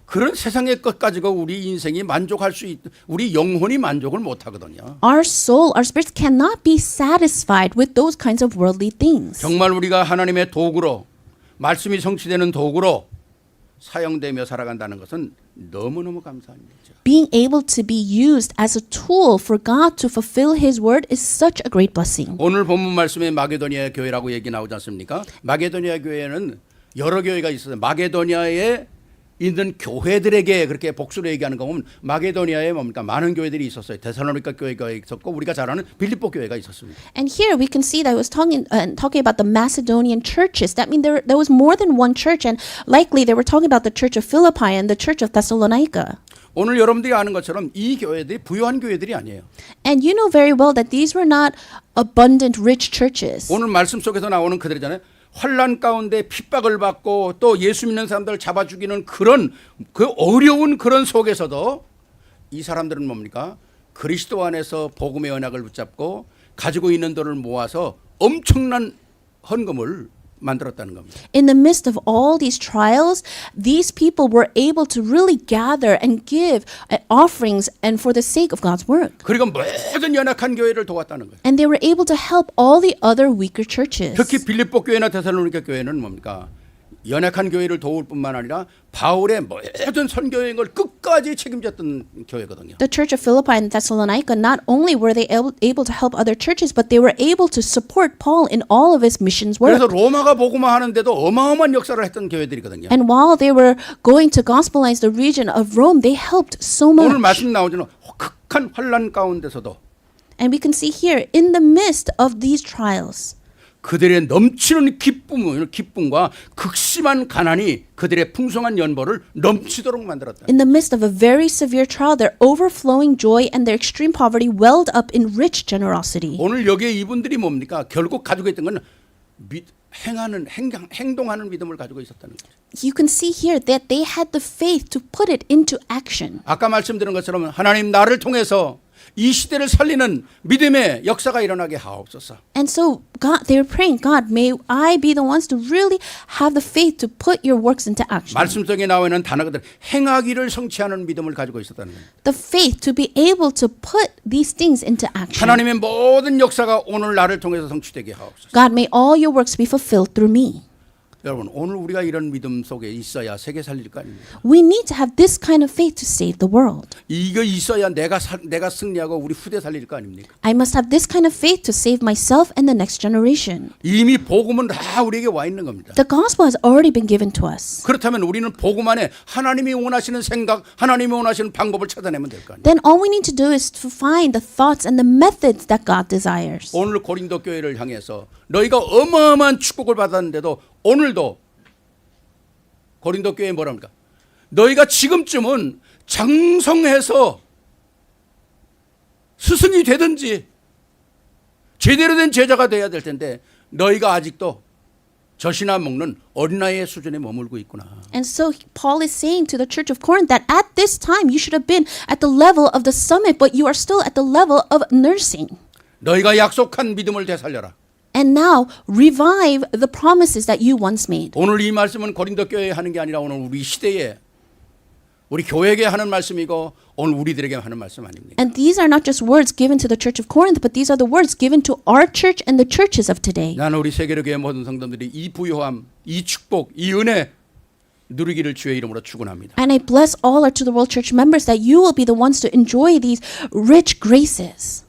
그런 세상의 것 가지고 우리 인생이 만족할 수 우리 영혼이 만족을 못 하거든요. Our soul, our spirits cannot be satisfied with those kinds of worldly things. 정말 우리가 하나님의 도구로 말씀이 성취되는 도구로 사용되며 살아간다는 것은 너무너무 감사한 일이죠. Being able to be used as a tool for God to fulfill His word is such a great blessing. 오늘 본문 말씀에 마게도니아 교회라고 얘기 나오지 않습니까? 마게도니아 교회는 여러 교회가 있어요. 마게도니아에 있는 교회들에게 그렇게 복수로 얘기하는 거 보면 마게도니아에 뭡니까? 많은 교회들이 있었어요. 데살로니가 교회가 있었고 우리가 잘 아는 빌립보 교회가 있었습니다. And here we can see that it was talking about the Macedonian churches. That means there was more than one church, and likely they were talking about the church of Philippi and the church of Thessalonica. 오늘 여러분들이 아는 것처럼 이 교회들이 부유한 교회들이 아니에요. And you know very well that these were not abundant, rich churches. 오늘 말씀 속에서 나오는 그들이잖아요. 환난 가운데 핍박을 받고 또 예수 믿는 사람들을 잡아 죽이는 그런 그 어려운 그런 속에서도 이 사람들은 뭡니까? 그리스도 안에서 복음의 언약을 붙잡고 가지고 있는 돈을 모아서 엄청난 헌금을 만들었다는 겁니다. In the midst of all these trials, these people were able to really gather and give offerings and for the sake of God's work. 그리고 모든 연약한 교회를 도왔다는 거예요. And they were able to help all the other weaker churches. 특히 빌립보 교회나 데살로니가 교회는 뭡니까? 연약한 교회를 도울 뿐만 아니라 바울의 모든 선교 여행을 끝까지 책임졌던 교회거든요. The church of Philippi and Thessalonica, not only were they able to help other churches, but they were able to support Paul in all of his missions work. 그래서 로마가 복음화 하는데도 어마어마한 역사를 했던 교회들이거든요. And while they were going to gospelize the region of Rome, they helped so 오늘 much. 말씀 나오지는 극한 환난 가운데서도 And we can see here, in the midst of these trials, 그들의 넘치는 기쁨과 극심한 가난이 그들의 풍성한 연보를 넘치도록 만들었다. in the midst of a very severe trial, their overflowing joy and their extreme poverty welled up in rich generosity. 오늘 여기에 이분들이 뭡니까? 결국 가지고 있던 건 행동하는 믿음을 가지고 있었다는 거죠. You can see here that they had the faith to put it into action. 아까 말씀드린 것처럼 하나님 나를 통해서 이 시대를 살리는 믿음의 역사가 일어나게 하옵소서. And so God, they were praying, God, may I be the ones to really have the faith to put your works into action. 말씀 속에 나와 있는 단어들 행하기를 성취하는 믿음을 가지고 있었다는 거예요. The faith to be able to put these things into action. 하나님의 모든 역사가 오늘 나를 통해서 성취되게 하옵소서. God, may all your works be fulfilled through me. 여러분 오늘 우리가 이런 믿음 속에 있어야 세계 살릴 거 아닙니까? We need to have this kind of faith to save the world. 이거 있어야 내가 승리하고 우리 후대 살릴 거 아닙니까? I must have this kind of faith to save myself and the next generation. 이미 복음은 다 우리에게 와 있는 겁니다. The gospel has already been given to us. 그렇다면 우리는 복음 안에 하나님이 원하시는 생각, 하나님이 원하시는 방법을 찾아내면 될 거 아니에요. Then all we need to do is to find the thoughts and the methods that God desires. 오늘 고린도 교회를 향해서 너희가 어마어마한 축복을 받았는데도 오늘도 고린도 교회 뭐랍니까? 너희가 지금쯤은 장성해서 스승이 되든지 제대로 된 제자가 돼야 될 텐데 너희가 아직도 젖이나 먹는 어린아이의 수준에 머물고 있구나. And so Paul is saying to the church of Corinth that at this time you should have been at the level of the summit, but you are still at the level of nursing. 너희가 약속한 믿음을 되살려라. And now revive the promises that you once made. 오늘 이 말씀은 고린도 교회에 하는 게 아니라 오늘 우리 시대에 우리 교회에게 하는 말씀이고 오늘 우리들에게 하는 말씀 아닙니까? And these are not just words given to the church of Corinth, but these are the words given to our church and the churches of today. 나는 우리 세계교회 모든 성도들이 이 부요함, 이 축복, 이 은혜 누리기를 주의 이름으로 축원합니다. And I bless all our To the World Church members that you will be the ones to enjoy these rich graces.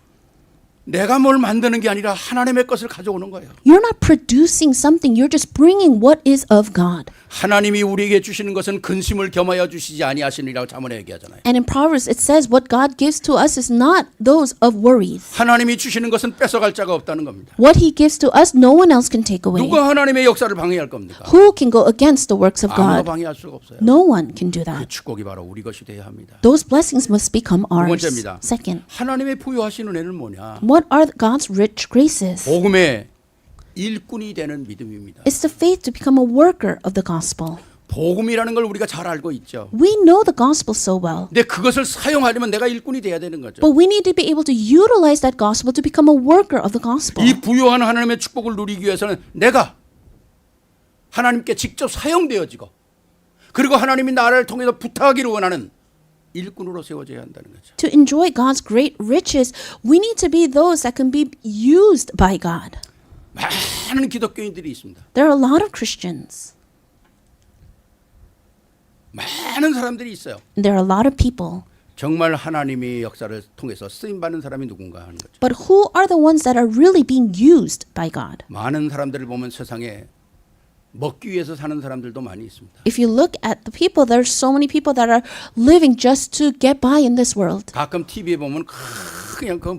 내가 뭘 만드는 게 아니라 하나님의 것을 가져오는 거예요. You're not producing something. You're just bringing what is of God. 하나님이 우리에게 주시는 것은 근심을 겸하여 주시지 아니하시니라고 자문에 얘기하잖아요. And in Proverbs it says what God gives to us is not those of worries. 하나님이 주시는 것은 뺏어갈 자가 없다는 겁니다. What he gives to us, no one else can take away. 누가 하나님의 역사를 방해할 겁니까? Who can go against the works of 아무도 God? 방해할 수가 없어요. No one can do 그 that. 축복이 바로 우리 것이 돼야 합니다. Those blessings must become ours. 번째입니다. Second, 하나님의 부여하신 은혜는 뭐냐? what are God's rich graces? 복음의 일꾼이 되는 믿음입니다. It's the faith to become a worker of the gospel. 복음이라는 걸 우리가 잘 알고 있죠. We know the gospel so well, 근데 그것을 사용하려면 내가 일꾼이 돼야 되는 거죠. but we need to be able to utilize that gospel to become a worker of the gospel. 이 부요한 하나님의 축복을 누리기 위해서는 내가 하나님께 직접 사용되어지고 그리고 하나님이 나를 통해서 부탁하기를 원하는 일꾼으로 세워져야 한다는 거죠. To enjoy God's great riches, we need to be those that can be used by God. 많은 기독교인들이 있습니다. There are a lot of Christians. 많은 사람들이 있어요. And there are a lot of people. 정말 하나님의 역사를 통해서 쓰임받는 사람이 누군가 하는 거죠. But who are the ones that are really being used by God? 많은 사람들을 보면 세상에 먹기 위해서 사는 사람들도 많이 있습니다. If you look at the people, there are so many people that are living just to get by in this world. 가끔 TV에 보면 그냥 그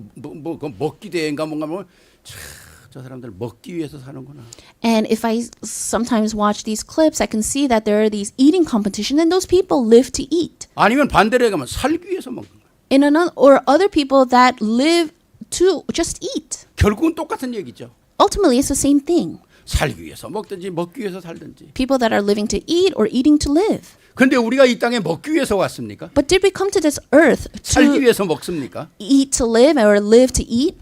먹기 대회인가 뭔가 보면 저 사람들 먹기 위해서 사는구나. And if I sometimes watch these clips, I can see that there are these eating competition, and those people live to eat. 아니면 반대로 얘기하면 살기 위해서 먹는 거야. In another, or other people that live to just eat. 결국은 똑같은 얘기죠. Ultimately, it's the same thing. 살기 위해서 먹든지 먹기 위해서 살든지. People that are living to eat or eating to live. 근데 우리가 이 땅에 먹기 위해서 왔습니까? But did we come to this earth 살기 to 위해서 먹습니까? eat to live or live to eat?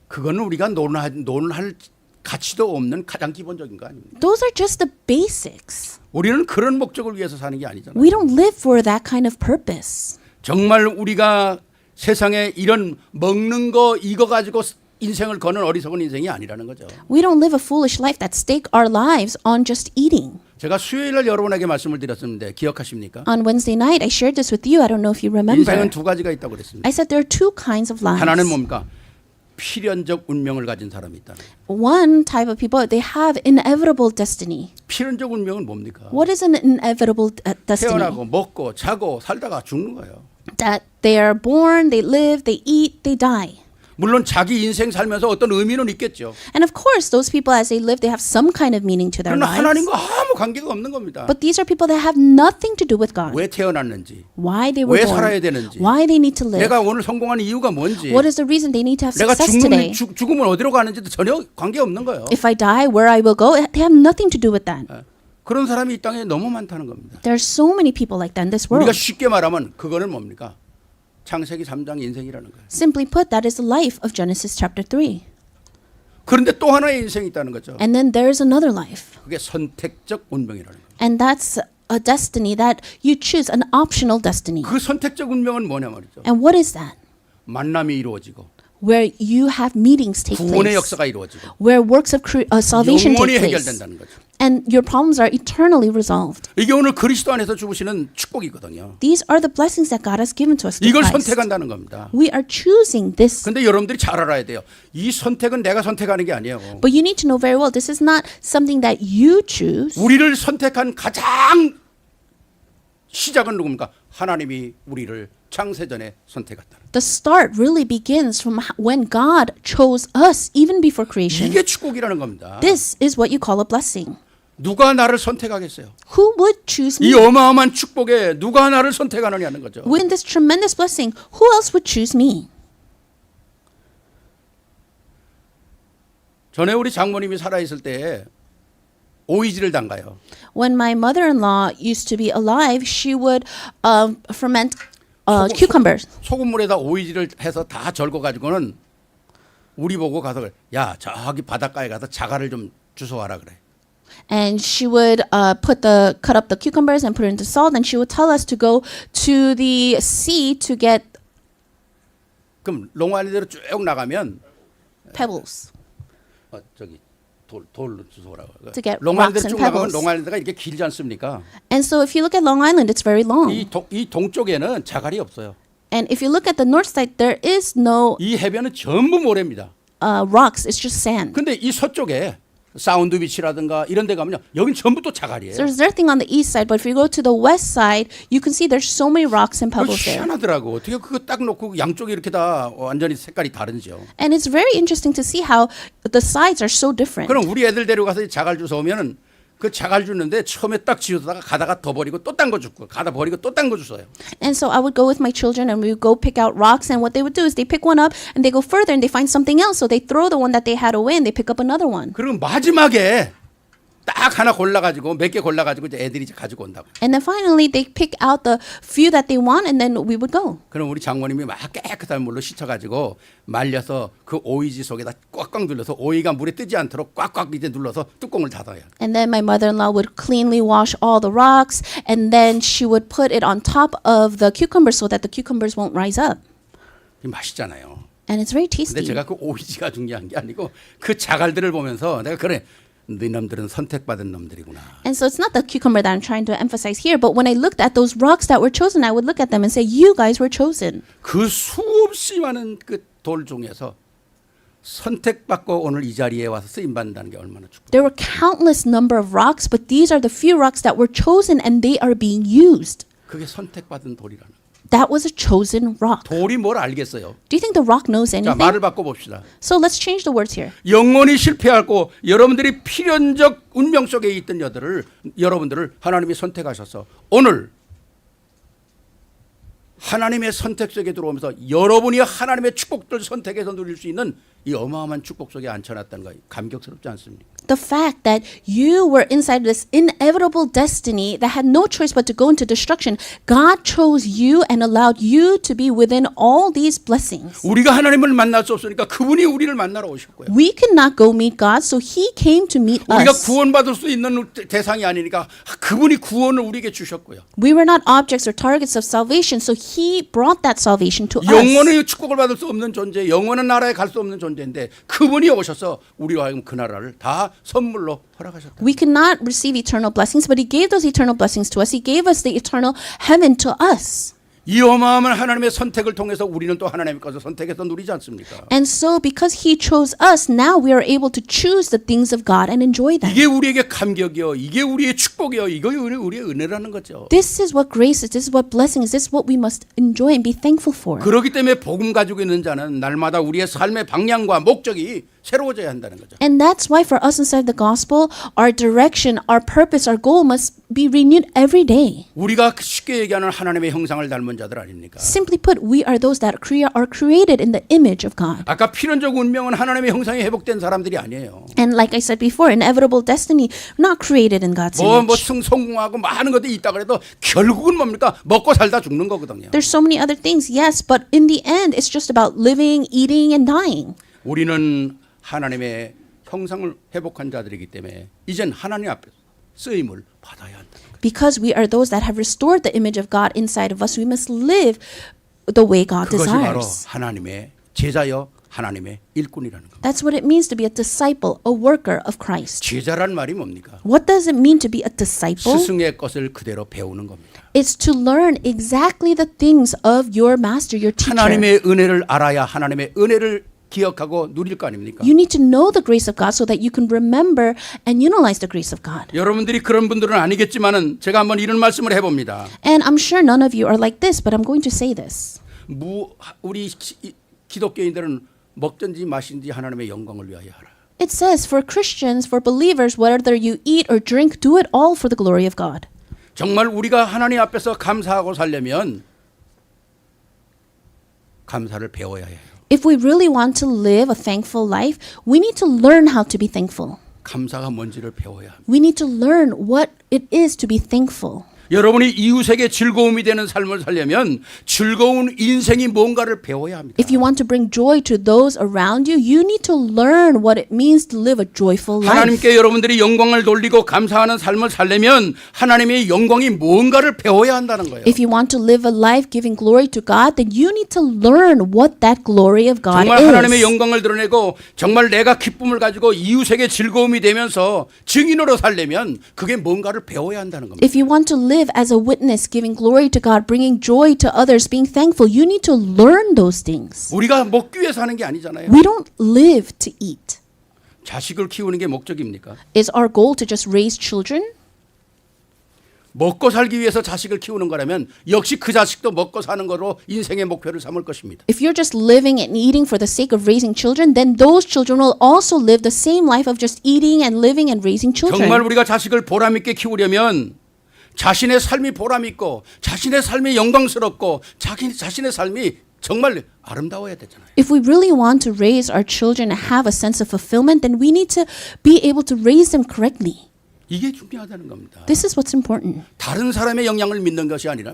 그거는 우리가 논할 가치도 없는 가장 기본적인 거 아닙니까? Those are just the basics. 우리는 그런 목적을 위해서 사는 게 아니잖아요. We don't live for that kind of purpose. 정말 우리가 세상에 이런 먹는 거 이거 가지고 인생을 거는 어리석은 인생이 아니라는 거죠. We don't live a foolish life that stake our lives on just eating. 제가 수요일 날 여러분에게 말씀을 드렸는데 기억하십니까? On Wednesday night, I shared this with you. I don't know if you remember. 인생은 두 가지가 있다고 그랬습니다. I said there are two kinds of lives. 하나는 뭡니까? 필연적 운명을 가진 사람이 있다. One type of people, they have inevitable destiny. 필연적 운명은 뭡니까? What is an inevitable destiny? 태어나고 먹고 자고 살다가 죽는 거예요. That they are born, they live, they eat, they die. 물론 자기 인생 살면서 어떤 의미는 있겠죠. And of course, those people as they live, they have some kind of meaning to their 그러나 lives. 하나님과 아무 관계가 없는 겁니다. But these are people that have nothing to do with God. 왜 태어났는지, Why they were 왜 born, 살아야 되는지, why they need to live, 내가 오늘 성공하는 이유가 뭔지, what is the reason they need to have 내가 success today. 죽으면 어디로 가는지도 전혀 관계 없는 거예요. If I die, where I will go, they have nothing to do with that. 그런 사람이 이 땅에 너무 많다는 겁니다. There are so many people like that in this world. 우리가 쉽게 말하면 그거는 뭡니까? 창세기 3장 인생이라는 거예요. Simply put, that is the life of Genesis chapter 3. 그런데 또 하나의 인생이 있다는 거죠. And then there is another life. 그게 선택적 운명이라는 거예요. And that's a destiny that you choose, an optional destiny. 그 선택적 운명은 뭐냐 말이죠. And what is that? 만남이 이루어지고 Where you have meetings take 구원의 place. 역사가 이루어지고 Where works of salvation 영원히 take place. 해결된다는 거죠. And your problems are eternally resolved. 이게 오늘 그리스도 안에서 주시는 축복이거든요. These are the blessings that God has given to us through 이걸 Christ. 선택한다는 겁니다. We are choosing this. 근데 여러분들이 잘 알아야 돼요. 이 선택은 내가 선택하는 게 아니에요. But you need to know very well, this is not something that you choose. 우리를 선택한 가장 시작은 누굽니까? 하나님이 우리를 창세전에 선택했다. The start really begins from when God chose us, even before creation. 이게 축복이라는 겁니다. This is what you call a blessing. 누가 나를 선택하겠어요? Who would choose 이 me? 어마어마한 축복에 누가 나를 선택하느냐는 거죠. Within this tremendous blessing, who else would choose me? 전에 우리 장모님이 살아있을 때 오이지를 담가요. When my mother-in-law used to be alive, she would ferment cucumbers. 소금물에다 오이지를 해서 다 절거가지고는 우리 보고 가서 그래. 야 저기 바닷가에 가서 자갈을 좀 주워와라 그래. And she would cut up the cucumbers and put it into salt, and she would tell us to go to the sea to get 그럼 롱아일랜드로 쭉 나가면 pebbles. 저기 돌로 주워오라고. To get 롱아일랜드 rocks 쭉 and 나가면 pebbles. 롱아일랜드가 이렇게 길지 않습니까? And so if you look at Long Island, it's very long. 이 동쪽에는 자갈이 없어요. And if you look at the north side, there is no 이 해변은 전부 모래입니다. rocks. It's just sand. 근데 이 서쪽에 사운드 비치라든가 이런 데 가면요. 여긴 전부 또 자갈이에요. So there's nothing on the east side, but if you go to the west side, you can see there's so many rocks and 그거 pebbles there. 희한하더라고. 어떻게 그거 딱 놓고 양쪽이 이렇게 다 완전히 색깔이 다른지요. And it's very interesting to see how the sides are so different. 그럼 우리 애들 데려가서 자갈 주워 오면은 그 자갈 주는데 처음에 딱 지우다가 가다가 더 버리고 또 딴 거 줍고 가다 버리고 또 딴 거 주워요. And so I would go with my children and we would go pick out rocks, and what they would do is they pick one up and they go further and they find something else, so they throw the one that they had away and they pick up another one. 그리고 마지막에 딱 하나 골라가지고 몇 개 골라가지고 이제 애들이 이제 가지고 온다고. And then finally they pick out the few that they want, and then we would go. 그럼 우리 장모님이 막 깨끗한 물로 씻어가지고 말려서 그 오이지 속에다 꽉꽉 눌러서 오이가 물에 뜨지 않도록 꽉꽉 이제 눌러서 뚜껑을 닫아요. And then my mother-in-law would cleanly wash all the rocks, and then she would put it on top of the cucumbers so that the cucumbers won't rise up. 이 맛있잖아요. And it's very 근데 tasty. 제가 그 오이지가 중요한 게 아니고 그 자갈들을 보면서 내가 그래 네 놈들은 선택받은 놈들이구나. And so it's not the cucumber that I'm trying to emphasize here, but when I looked at those rocks that were chosen, I would look at them and say, you guys were chosen. 그 수없이 많은 그 돌 중에서 선택받고 오늘 이 자리에 와서 쓰임 받는다는 게 얼마나 축복. There were countless number of rocks, but these are the few rocks that were chosen and they are being used. 그게 선택받은 돌이라는. That was a chosen rock. 돌이 뭘 알겠어요? Do you think the rock knows 자, anything? 말을 바꿔 봅시다. So let's change the words here. 영원히 실패하고 여러분들이 필연적 운명 속에 있던 여러분들을 하나님이 선택하셔서 오늘 하나님의 선택 속에 들어오면서 여러분이 하나님의 축복들 선택해서 누릴 수 있는 이 어마어마한 축복 속에 앉혀놨다는 거 감격스럽지 않습니까? The fact that you were inside this inevitable destiny that had no choice but to go into destruction, God chose you and allowed you to be within all these blessings. 우리가 하나님을 만날 수 없으니까 그분이 우리를 만나러 오셨고요. We could not go meet God, so He came to meet 우리가 us. 구원받을 수 있는 대상이 아니니까 그분이 구원을 우리에게 주셨고요. We were not objects or targets of salvation, so He brought that salvation to us. 영원히 축복을 받을 수 없는 존재, 영원한 나라에 갈 수 없는 존재인데 그분이 오셔서 우리와 하여금 그 나라를 다 선물로 허락하셨다. We could not receive eternal blessings, but He gave those eternal blessings to us. He gave us the eternal heaven to us. 이 어마어마한 하나님의 선택을 통해서 우리는 또 하나님의 것을 선택해서 누리지 않습니까? And so, because He chose us, now we are able to choose the things of God and enjoy them. 이게 우리에게 감격이요, 이게 우리의 축복이요, 이거 우리의 은혜라는 거죠. This is what grace is. This is what blessing is. This is what we must enjoy and be thankful for. 그렇기 때문에 복음 가지고 있는 자는 날마다 우리의 삶의 방향과 목적이 새로워져야 한다는 거죠. And that's why for us inside the gospel, our direction, our purpose, our goal must be renewed every day. 우리가 쉽게 얘기하는 하나님의 형상을 닮은 자들 아닙니까? Simply put, we are those that are created in the image of God. 아까 필연적 운명은 하나님의 형상이 회복된 사람들이 아니에요. And like I said before, inevitable destiny, not created in God's 뭐 image. 성공하고 많은 것들이 있다 그래도 결국은 뭡니까? 먹고 살다 죽는 거거든요. There's so many other things, yes, but in the end, it's just about living, eating, and dying. 우리는 하나님의 형상을 회복한 자들이기 때문에 이젠 하나님 앞에서 쓰임을 받아야 한다. Because we are those that have restored the image of God inside of us, we must live the way God 그것이 바로 desires. 하나님의 제자여 하나님의 일꾼이라는 겁니다. That's what it means to be a disciple, a worker of Christ. 제자란 말이 뭡니까? What does it mean to be a disciple? 스승의 것을 그대로 배우는 겁니다. It's to learn exactly the things of your master, your teacher. 하나님의 은혜를 알아야 하나님의 은혜를 기억하고 누릴 거 아닙니까? You need to know the grace of God so that you can remember and utilize the grace of God. 여러분들이 그런 분들은 아니겠지만은 제가 한번 이런 말씀을 해봅니다. And I'm sure none of you are like this, but I'm going to say this. 우리 기독교인들은 먹든지 마시든지 하나님의 영광을 위하여 하라. It says, for Christians, for believers, whether you eat or drink, do it all for the glory of God. 정말 우리가 하나님 앞에서 감사하고 살려면 감사를 배워야 해요. If we really want to live a thankful life, we need to learn how to be thankful. 감사가 뭔지를 배워야 합니다. We need to learn what it is to be thankful. 여러분이 이웃에게 즐거움이 되는 삶을 살려면 즐거운 인생이 뭔가를 배워야 합니다. If you want to bring joy to those around you, you need to learn what it means to live a joyful life. 하나님께 여러분들이 영광을 돌리고 감사하는 삶을 살려면 하나님의 영광이 뭔가를 배워야 한다는 거예요. If you want to live a life giving glory to God, then you need to learn what that glory of God 정말 하나님의 is. 영광을 드러내고 정말 내가 기쁨을 가지고 이웃에게 즐거움이 되면서 증인으로 살려면 그게 뭔가를 배워야 한다는 겁니다. If you want to live live as a witness, giving glory to God, bringing joy to others, being thankful. You need to learn those things. 우리가 먹기 위해서 하는 게 아니잖아요. We don't live to eat. 자식을 키우는 게 목적입니까? Is our goal to just raise children? 먹고 살기 위해서 자식을 키우는 거라면 역시 그 자식도 먹고 사는 거로 인생의 목표를 삼을 것입니다. If you're just living and eating for the sake of raising children, then those children will also live the same life of just eating and living and raising children. 정말 우리가 자식을 보람 있게 키우려면 자신의 삶이 보람 있고 자신의 삶이 영광스럽고 자신의 삶이 정말 아름다워야 되잖아요. If we really want to raise our children and have a sense of fulfillment, then we need to be able to raise them correctly. 이게 중요하다는 겁니다. This is what's important. 다른 사람의 영향을 믿는 것이 아니라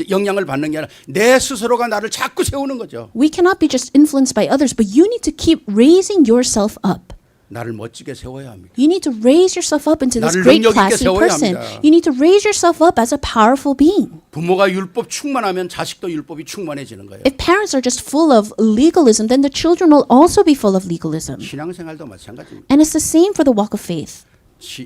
영향을 받는 게 아니라 내 스스로가 나를 자꾸 세우는 거죠. We cannot be just influenced by others, but you need to keep raising yourself up. 나를 멋지게 세워야 합니다. You need to raise yourself up into this 나를 great 능력 있게 classy 세워야 person. 합니다. You need to raise yourself up as a powerful being. 부모가 율법 충만하면 자식도 율법이 충만해지는 거예요. If parents are just full of legalism, then the children will also be full of legalism. 신앙생활도 마찬가지입니다. And it's the same for the walk of faith.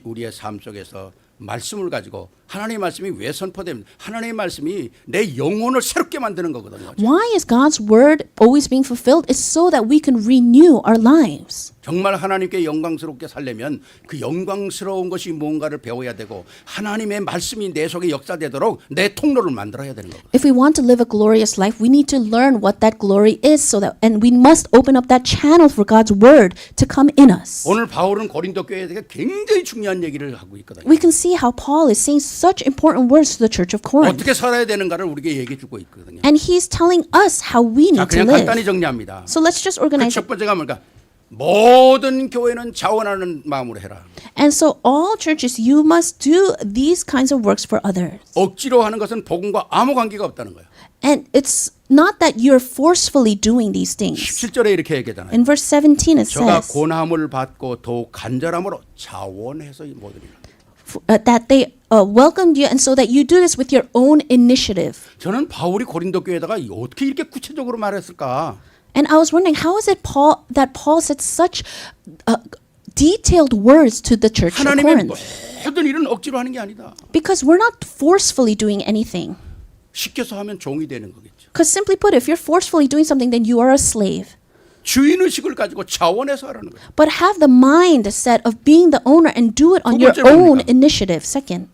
우리의 삶 속에서 말씀을 가지고 하나님의 말씀이 왜 선포됩니까? 하나님의 말씀이 내 영혼을 새롭게 만드는 거거든요. Why is God's word always being fulfilled? It's so that we can renew our lives. 정말 하나님께 영광스럽게 살려면 그 영광스러운 것이 무언가를 배워야 되고 하나님의 말씀이 내 속에 역사되도록 내 통로를 만들어야 되는 거거든요. If we want to live a glorious life, we need to learn what that glory is, so that, and we must open up that channel for God's word to come in us. 오늘 바울은 고린도 교회에 대해 굉장히 중요한 얘기를 하고 있거든요. We can see how Paul is saying such important words to the church of Corinth. 어떻게 살아야 되는가를 우리에게 얘기해 주고 있거든요. And he's telling us how we 자, need to 그냥 간단히 live. 정리합니다. So let's just 그 organize 첫 it. 번째가 뭘까? 모든 교회는 자원하는 마음으로 해라. And so all churches, you must do these kinds of works for others. 억지로 하는 것은 복음과 아무 관계가 없다는 거예요. And it's not that you're forcefully doing these things. 17절에 이렇게 얘기하잖아요. In verse 17 it 저가 says 고난을 받고 더욱 간절함으로 자원해서 모든 일. that they welcomed you, and so that you do this with your own initiative. 저는 바울이 고린도 교회에다가 어떻게 이렇게 구체적으로 말했을까? And I was wondering, how is it that Paul said such detailed words to the church of 하나님의 Corinth? 모든 일은 억지로 하는 게 아니다. Because we're not forcefully doing anything. 시켜서 하면 종이 되는 거겠죠. Because simply put, if you're forcefully doing something, then you are a slave. 주인의식을 가지고 자원해서 하라는 거예요. But have the mindset of being the owner and do it on 두 your 번째는 own 뭡니까? initiative. Second,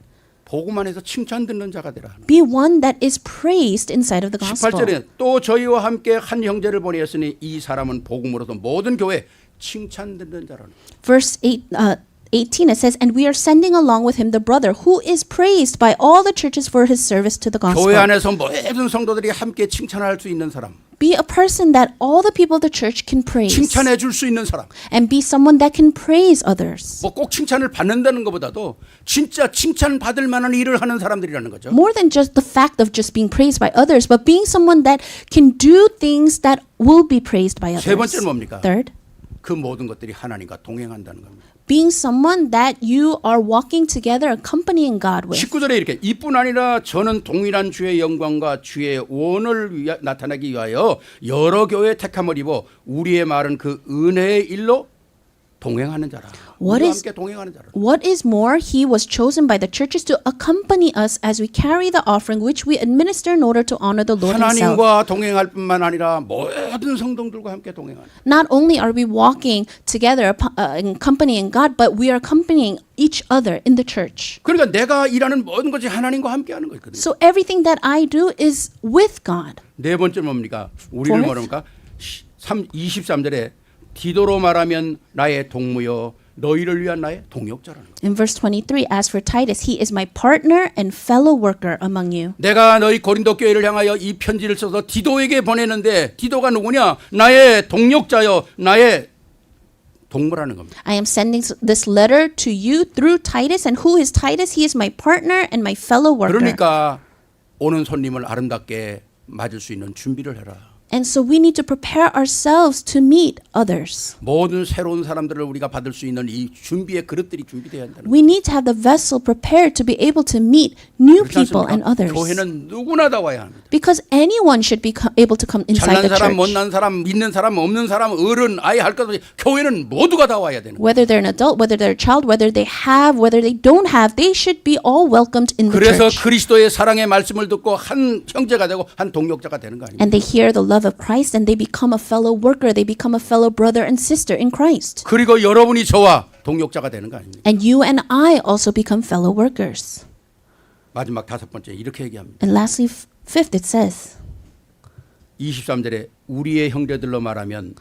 복음 안에서 칭찬 듣는 자가 되라. be one that is praised inside of the gospel. 18절에 또 저희와 함께 한 형제를 보내었으니 이 사람은 복음으로서 모든 교회 칭찬 듣는 자라는. Verse 18 it says, and we are sending along with him the brother who is praised by all the churches for his service to the gospel. 교회 안에서 모든 성도들이 함께 칭찬할 수 있는 사람, Be a person that all the people of the church can praise. 칭찬해 줄 수 있는 사람. And be someone that can praise others. 뭐 꼭 칭찬을 받는다는 것보다도 진짜 칭찬 받을 만한 일을 하는 사람들이라는 거죠. More than just the fact of just being praised by others, but being someone that can do things that will be praised by others. 세 번째는 뭡니까? Third, 그 모든 것들이 하나님과 동행한다는 겁니다. being someone that you are walking together, accompanying God with. 19절에 이렇게 이뿐 아니라 저는 동일한 주의 영광과 주의 원을 나타내기 위하여 여러 교회 택함을 입어 우리의 말은 그 은혜의 일로 동행하는 자라. What 우리와 is- 함께 동행하는 자라. What is more, he was chosen by the churches to accompany us as we carry the offering which we administer in order to honor the Lord himself. 하나님과 동행할 뿐만 아니라 모든 성도들과 함께 동행하는. Not only are we walking together accompanying God, but we are accompanying each other in the church. 그러니까 내가 일하는 모든 것이 하나님과 함께하는 거거든요. So everything that I do is with God. 네 번째 뭡니까? 우리를 Fourth. 뭐랍니까? 23절에 디도로 말하면 나의 동무여 너희를 위한 나의 동역자라는 거예요. In verse 23, as for Titus, he is my partner and fellow worker among you. 내가 너희 고린도 교회를 향하여 이 편지를 써서 디도에게 보내는데 디도가 누구냐? 나의 동역자여 나의 동무라는 겁니다. I am sending this letter to you through Titus. And who is Titus? He is my partner and my fellow worker. 그러니까 오는 손님을 아름답게 맞을 수 있는 준비를 해라. And so we need to prepare ourselves to meet others. 모든 새로운 사람들을 우리가 받을 수 있는 이 준비의 그릇들이 준비돼야 한다는 We need to have the vessel prepared to be able to meet new 그렇지 people and 않습니까? others. 교회는 누구나 다 와야 합니다. Because anyone should be able to come inside 잘난 the 사람, church. 못난 사람, 있는 사람, 없는 사람, 어른, 아이 할 것 없이 교회는 모두가 다 와야 되는 거예요. Whether they're an adult, whether they're a child, whether they have, whether they don't have, they should be all welcomed in the 그래서 church. 그리스도의 사랑의 말씀을 듣고 한 형제가 되고 한 동역자가 되는 거 아닙니까? And they hear the love of Christ and they become a fellow worker. They become a fellow brother and sister in Christ. 그리고 여러분이 저와 동역자가 되는 거 아닙니까? And you and I also become fellow workers. 마지막 다섯 번째 이렇게 얘기합니다. And lastly, fifth, it says, 23절에 우리의 형제들로 말하면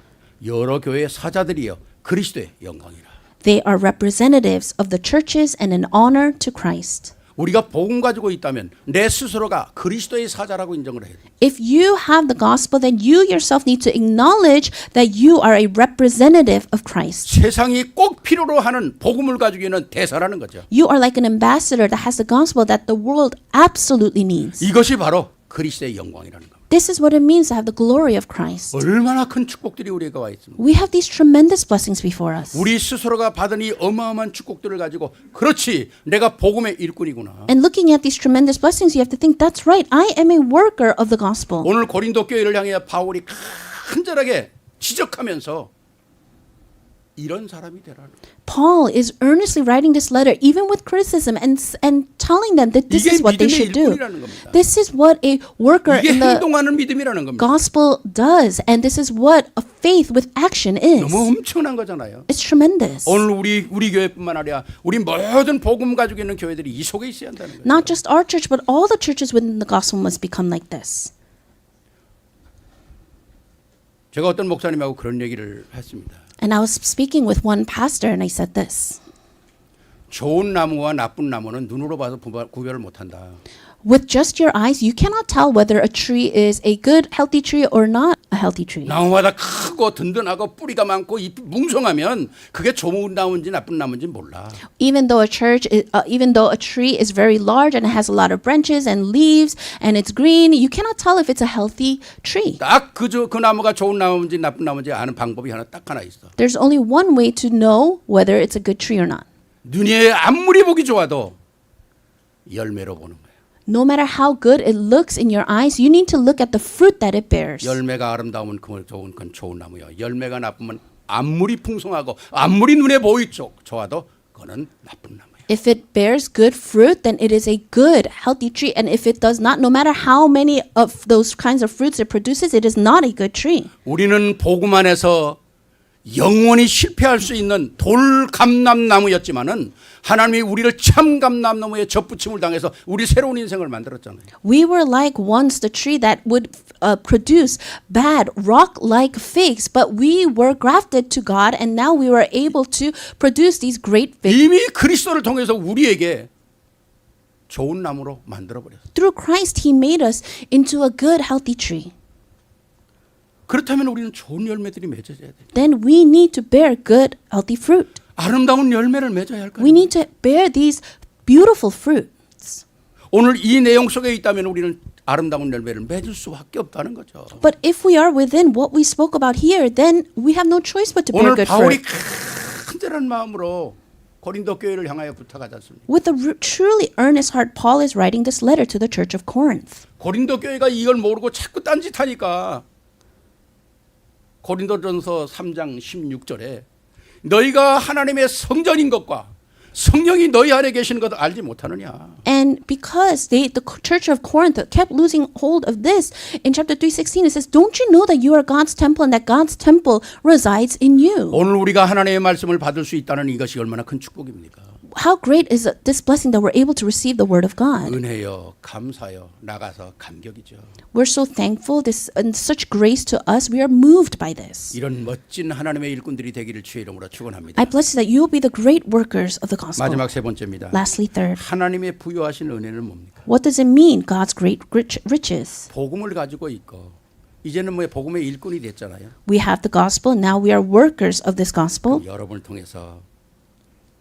여러 교회의 사자들이여 그리스도의 영광이라. they are representatives of the churches and an honor to Christ. 우리가 복음 가지고 있다면 내 스스로가 그리스도의 사자라고 인정을 해야 돼. If you have the gospel, then you yourself need to acknowledge that you are a representative of Christ. 세상이 꼭 필요로 하는 복음을 가지고 있는 대사라는 거죠. You are like an ambassador that has the gospel that the world absolutely needs. 이것이 바로 그리스도의 영광이라는 겁니다. This is what it means to have the glory of Christ. 얼마나 큰 축복들이 우리에게 와 있습니다. We have these tremendous blessings before us. 우리 스스로가 받은 이 어마어마한 축복들을 가지고 그렇지 내가 복음의 일꾼이구나. And looking at these tremendous blessings, you have to think, that's right, I am a worker of the gospel. 오늘 고린도 교회를 향해 바울이 간절하게 지적하면서 이런 사람이 되라는 거예요. Paul is earnestly writing this letter, even with criticism, and telling them that this 이게 is what they 믿음의 should do. 일꾼이라는 겁니다. This is what a worker 이게 in the 행동하는 믿음이라는 겁니다. gospel does, and this is what a faith with action is. 너무 엄청난 거잖아요. It's tremendous. 오늘 우리 교회뿐만 아니라 우리 모든 복음 가지고 있는 교회들이 이 속에 있어야 한다는 거예요. Not just our church, but all the churches within the gospel must become like this. 제가 어떤 목사님하고 그런 얘기를 했습니다. And I was speaking with one pastor, and I said this. 좋은 나무와 나쁜 나무는 눈으로 봐서 구별을 못한다. With just your eyes, you cannot tell whether a tree is a good, healthy tree or not a healthy tree. 나무마다 크고 든든하고 뿌리가 많고 잎이 뭉성하면 그게 좋은 나무인지 나쁜 나무인지 몰라. Even though a tree is very large and it has a lot of branches and leaves and it's green, you cannot tell if it's a healthy tree. 딱 그 나무가 좋은 나무인지 나쁜 나무인지 아는 방법이 딱 하나 있어. There's only one way to know whether it's a good tree or not. 눈이 아무리 보기 좋아도 열매로 보는 거야. No matter how good it looks in your eyes, you need to look at the fruit that it bears. 열매가 아름다우면 좋은 건 좋은 나무야. 열매가 나쁘면 아무리 풍성하고 아무리 눈에 보이 좋아도 그거는 나쁜 나무야. If it bears good fruit, then it is a good, healthy tree. And if it does not, no matter how many of those kinds of fruits it produces, it is not a good tree. 우리는 복음 안에서 영원히 실패할 수 있는 돌감람나무였지만은 하나님이 우리를 참 감람나무에 접붙임을 당해서 우리 새로운 인생을 만들었잖아요. We were like once the tree that would produce bad rock-like figs, but we were grafted to God, and now we were able to produce these great figs. 이미 그리스도를 통해서 우리에게 좋은 나무로 만들어 버렸어요. Through Christ, He made us into a good, healthy tree. 그렇다면 우리는 좋은 열매들이 맺어져야 돼. Then we need to bear good, healthy fruit. 아름다운 열매를 맺어야 할 거예요. We need to bear these beautiful fruits. 오늘 이 내용 속에 있다면 우리는 아름다운 열매를 맺을 수밖에 없다는 거죠. But if we are within what we spoke about here, then we have no choice but to bear 오늘 good 바울이 fruit. 간절한 마음으로 고린도 교회를 향하여 부탁하지 않습니까? With a truly earnest heart, Paul is writing this letter to the church of Corinth. 고린도 교회가 이걸 모르고 자꾸 딴짓하니까 고린도전서 3장 16절에 너희가 하나님의 성전인 것과 성령이 너희 안에 계시는 것을 알지 못하느냐. And because the church of Corinth kept losing hold of this, in chapter 3:16 it says, "Don't you know that you are God's temple and that God's temple resides in you?" 오늘 우리가 하나님의 말씀을 받을 수 있다는 이것이 얼마나 큰 축복입니까? How great is this blessing that we're able to receive the word of God? 은혜요, 감사요, 나가서 감격이죠. We're so thankful. This and such grace to us. We are moved by this. 이런 멋진 하나님의 일꾼들이 되기를 주의 이름으로 축원합니다. I bless you that you will be the great workers of the gospel. 마지막 세 번째입니다. Lastly, third, 하나님의 부여하신 은혜는 뭡니까? what does it mean, God's great riches? 복음을 가지고 있고 이제는 뭐 복음의 일꾼이 됐잖아요. We have the gospel. Now we are workers of this gospel. 여러분을 통해서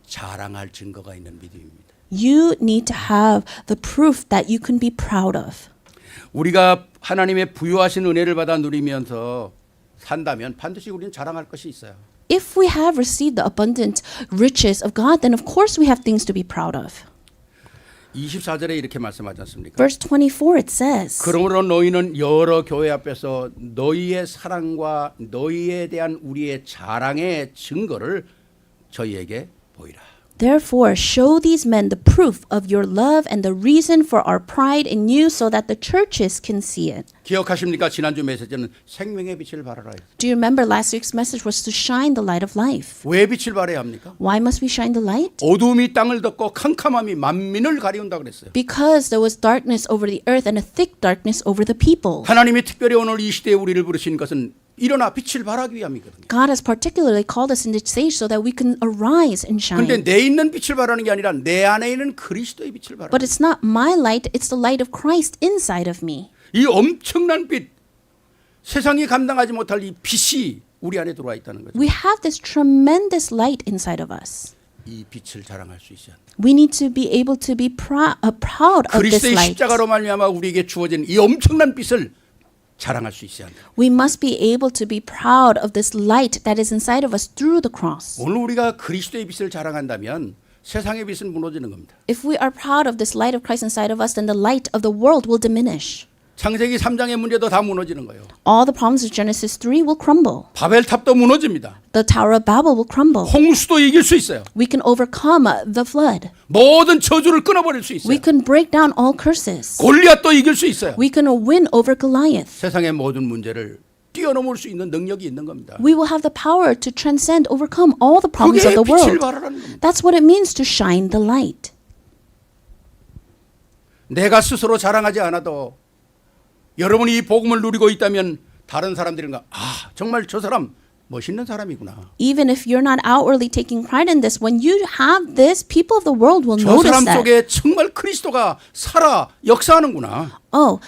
자랑할 증거가 있는 믿음입니다. You need to have the proof that you can be proud of. 우리가 하나님의 부유하신 은혜를 받아 누리면서 산다면 반드시 우리는 자랑할 것이 있어요. If we have received the abundant riches of God, then of course we have things to be proud of. 24절에 이렇게 말씀하지 않습니까? Verse 24 it says, 그러므로 너희는 여러 교회 앞에서 너희의 사랑과 너희에 대한 우리의 자랑의 증거를 저희에게 보이라. Therefore, show these men the proof of your love and the reason for our pride in you so that the churches can see it. 기억하십니까? 지난주 메시지는 생명의 빛을 발하라. Do you remember last week's message was to shine the light of life? 왜 빛을 발해야 합니까? Why must we shine the light? 어둠이 땅을 덮고 캄캄함이 만민을 가리운다 그랬어요. Because there was darkness over the earth and a thick darkness over the people. 하나님이 특별히 오늘 이 시대에 우리를 부르신 것은 일어나 빛을 발하기 위함이거든요. God has particularly called us in this age so that we can arise and shine. 근데 내 있는 빛을 발하는 게 아니라 내 안에 있는 그리스도의 빛을 발하는 But it's not my light, it's the light of Christ inside of me. 이 엄청난 빛, 세상이 감당하지 못할 이 빛이 우리 안에 들어와 있다는 거죠. We have this tremendous light inside of us. 이 빛을 자랑할 수 있어야 합니다. We need to be able to be proud of this 그리스도의 light. 십자가로 말미암아 우리에게 주어진 이 엄청난 빛을 자랑할 수 있어야 합니다. We must be able to be proud of this light that is inside of us through the cross. 오늘 우리가 그리스도의 빛을 자랑한다면 세상의 빛은 무너지는 겁니다. If we are proud of this light of Christ inside of us, then the light of the world will diminish. 창세기 3장의 문제도 다 무너지는 거예요. All the problems of Genesis 3 will crumble. 바벨탑도 무너집니다. The Tower of Babel will crumble. 홍수도 이길 수 있어요. We can overcome the flood. 모든 저주를 끊어버릴 수 있어요. We can break down all curses. 골리앗도 이길 수 있어요. We can win over Goliath. 세상의 모든 문제를 뛰어넘을 수 있는 능력이 있는 겁니다. We will have the power to transcend, overcome all the problems 그게 of the 빛을 world. 발하라는 겁니다. That's what it means to shine the light. 내가 스스로 자랑하지 않아도 여러분이 이 복음을 누리고 있다면 다른 사람들은 정말 저 사람 멋있는 사람이구나. Even if you're not outwardly taking pride in this, when you have this, people of the world will 저 notice 사람 that. 속에 정말 그리스도가 살아 역사하는구나. Oh,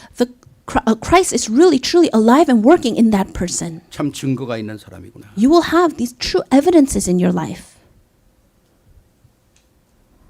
Christ is really truly alive and working in that person. 참 증거가 있는 사람이구나. You will have these true evidences in your life.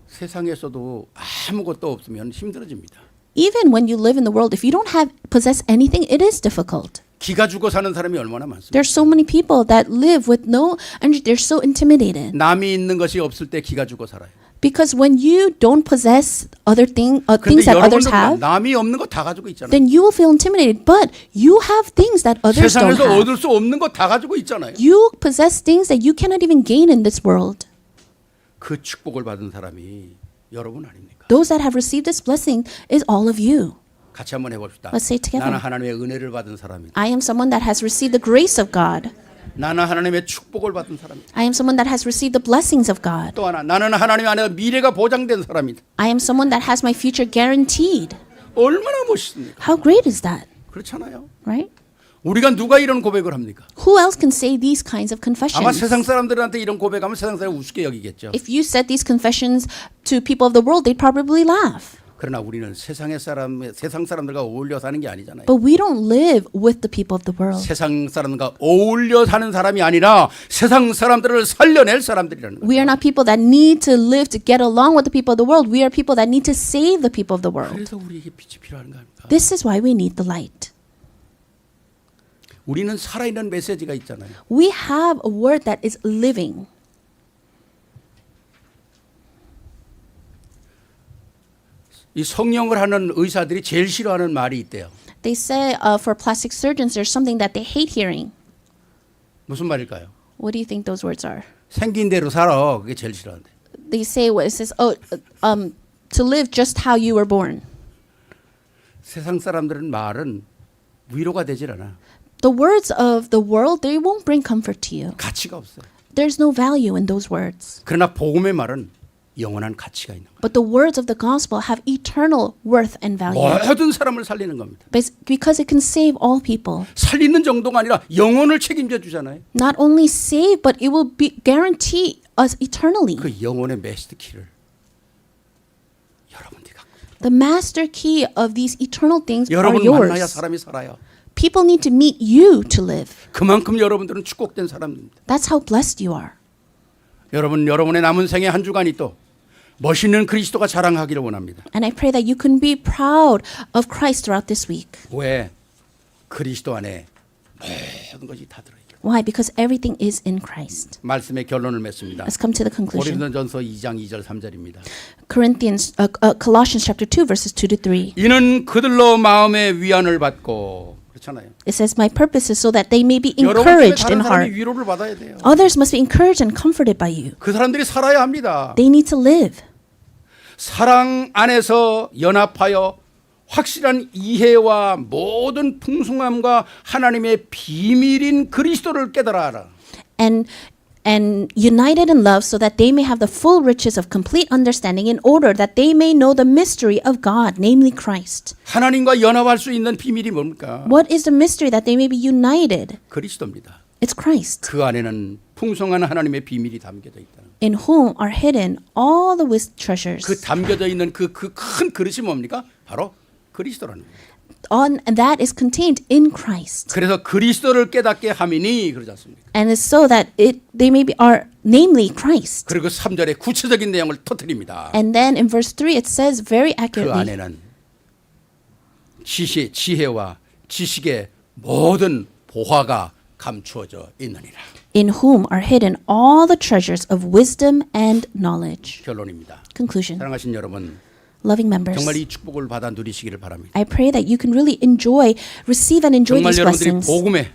세상에서도 아무것도 없으면 힘들어집니다. Even when you live in the world, if you don't possess anything, it is difficult. 기가 죽어 사는 사람이 얼마나 많습니까? There's so many people that live with no energy. They're so intimidated. 남이 있는 것이 없을 때 기가 죽어 살아요. Because when you don't possess things 근데 that others 여러분도 have, 남이 없는 거 다 가지고 있잖아요. then you will feel intimidated. But you have things that others don't 세상에서 have. 얻을 수 없는 거 다 가지고 있잖아요. You possess things that you cannot even gain in this world. 그 축복을 받은 사람이 여러분 아닙니까? Those that have received this blessing is all of you. 같이 한번 해봅시다. Let's say it together. 나는 하나님의 은혜를 받은 사람이다. I am someone that has received the grace of God. 나는 하나님의 축복을 받은 사람이다. I am someone that has received the blessings of God. 또 하나, 나는 하나님 안에 미래가 보장된 사람이다. I am someone that has my future guaranteed. 얼마나 멋있습니까? How great is that, 그렇잖아요. right? 우리가 누가 이런 고백을 합니까? Who else can say these kinds of confessions? 아마 세상 사람들한테 이런 고백하면 세상 사람이 우습게 여기겠죠. If you said these confessions to people of the world, they'd probably laugh. 그러나 우리는 세상 사람들과 어울려 사는 게 아니잖아요. But we don't live with the people of the world. 세상 사람과 어울려 사는 사람이 아니라 세상 사람들을 살려낼 사람들이라는 거예요. We are not people that need to live to get along with the people of the world. We are people that need to save the people of the world. 그래서 우리에게 빛이 필요한 거 아닙니까? This is why we need the light. 우리는 살아있는 메시지가 있잖아요. We have a word that is living. 이 성형을 하는 의사들이 제일 싫어하는 말이 있대요. They say for plastic surgeons, there's something that they hate hearing. 무슨 말일까요? What do you think those words are? 생긴 대로 살아. 그게 제일 싫어한대. They say what it says. To live just how you were born. 세상 사람들은 말은 위로가 되질 않아. The words of the world, they won't bring comfort to you. 가치가 없어요. There's no value in those words. 그러나 복음의 말은 영원한 가치가 있는 거예요. But the words of the gospel have eternal worth and value. 모든 사람을 살리는 겁니다. Because it can save all people. 살리는 정도가 아니라 영혼을 책임져 주잖아요. Not only save, but it will guarantee us eternally. 그 영혼의 메스터 키를 여러분들이 갖고 있어요. The master key of these eternal things are 여러분 만나야 yours. 사람이 살아요. People need to meet you to live. 그만큼 여러분들은 축복된 사람입니다. That's how blessed you are. 여러분의 남은 생의 한 주간이 또 멋있는 그리스도가 자랑하기를 원합니다. And I pray that you can be proud of Christ throughout this week. 왜? 그리스도 안에 모든 것이 다 들어있기. Why? Because everything is in Christ. 말씀의 결론을 맺습니다. Let's come to the conclusion. 고린도전서 2장 2절 3절입니다. Colossians chapter 2 verses 2 to 3. 이는 그들로 마음의 위안을 받고 그렇잖아요. It says, "My purpose is so that they may be 여러분 때문에 encouraged 다른 in 사람이 heart. 위로를 받아야 돼요. Others must be encouraged and comforted by you. 그 사람들이 살아야 합니다. They need to live. 사랑 안에서 연합하여 확실한 이해와 모든 풍성함과 하나님의 비밀인 그리스도를 깨달아라. And united in love so that they may have the full riches of complete understanding in order that they may know the mystery of God, namely Christ. 하나님과 연합할 수 있는 비밀이 뭡니까? What is the mystery that they may be united? 그리스도입니다. It's Christ, 그 안에는 풍성한 하나님의 비밀이 담겨져 있다. in whom are hidden all the treasures. 그 담겨져 있는 그 큰 그릇이 뭡니까? 바로 그리스도라는 거예요. And that is contained in Christ. 그래서 그리스도를 깨닫게 함이니 그러지 않습니까? And it's so that they may be namely Christ. 그리고 3절에 구체적인 내용을 터뜨립니다. And then in verse 3 it says very 그 accurately, 안에는 지혜와 지식의 모든 보화가 감추어져 있느니라. in whom are hidden all the treasures of wisdom and knowledge. 결론입니다. Conclusion. 사랑하신 여러분, Loving members, 정말 이 축복을 받아 누리시기를 바랍니다. I pray that you can really receive and enjoy 정말 these 여러분들이 blessings. 복음에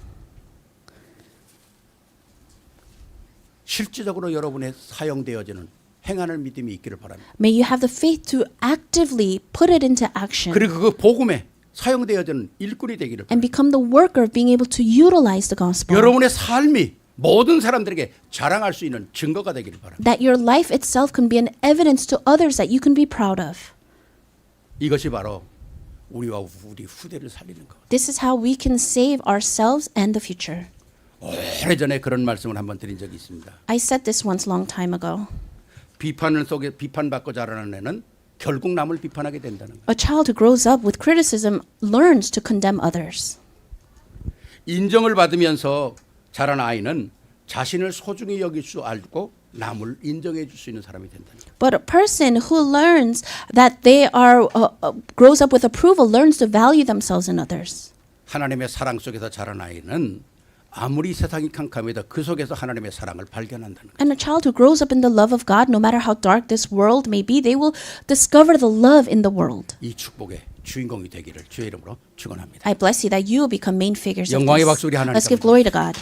실질적으로 여러분의 사용되어지는 행하는 믿음이 있기를 바랍니다. May you have the faith to actively put it into action 그리고 그 복음에 사용되어지는 일꾼이 되기를 and 바랍니다. become the worker of being able to utilize the gospel. 여러분의 삶이 모든 사람들에게 자랑할 수 있는 증거가 되기를 바랍니다. That your life itself can be an evidence to others that you can be proud of. 이것이 바로 우리와 우리 후대를 살리는 것. This is how we can save ourselves and the future. 오래전에 그런 말씀을 한번 드린 적이 있습니다. I said this once long time ago. 비판을 속에 비판받고 자라는 애는 결국 남을 비판하게 된다는 것. A child who grows up with criticism learns to condemn others. 인정을 받으면서 자란 아이는 자신을 소중히 여길 줄 알고 남을 인정해 줄 수 있는 사람이 된다는 것. But a person who learns that they grows up with approval learns to value themselves and others. 하나님의 사랑 속에서 자란 아이는 아무리 세상이 캄캄해도 그 속에서 하나님의 사랑을 발견한다는 것. And a child who grows up in the love of God, no matter how dark this world may be, they will discover the love in the world. 이 축복의 주인공이 되기를 주의 이름으로 축원합니다. I bless you that you will become main figures of 영광의 this. 박수 우리 하나님 Let's give glory to God.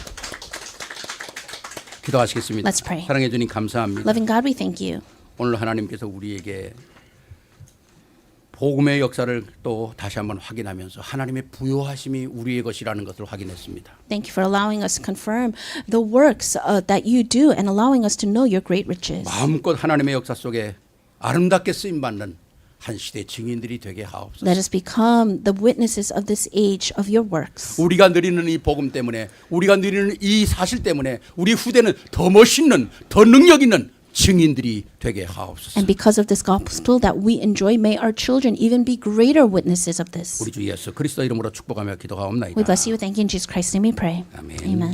기도하시겠습니다. Let's pray. 사랑해 주님 감사합니다. Loving God, we thank you. 오늘 하나님께서 우리에게 복음의 역사를 또 다시 한번 확인하면서 하나님의 부요하심이 우리의 것이라는 것을 확인했습니다. Thank you for allowing us to confirm the works that you do and allowing us to know your great riches. 마음껏 하나님의 역사 속에 아름답게 쓰임 받는 한 시대 증인들이 되게 하옵소서. Let us become the witnesses of this age of your works. 우리가 누리는 이 복음 때문에 우리가 누리는 이 사실 때문에 우리 후대는 더 멋있는 더 능력 있는 증인들이 되게 하옵소서. And because of this gospel that we enjoy, may our children even be greater witnesses of this. 우리 주 예수 그리스도 이름으로 축복하며 기도하옵나이다. We bless you. Thank you in Jesus Christ's name we pray. 아멘. Amen.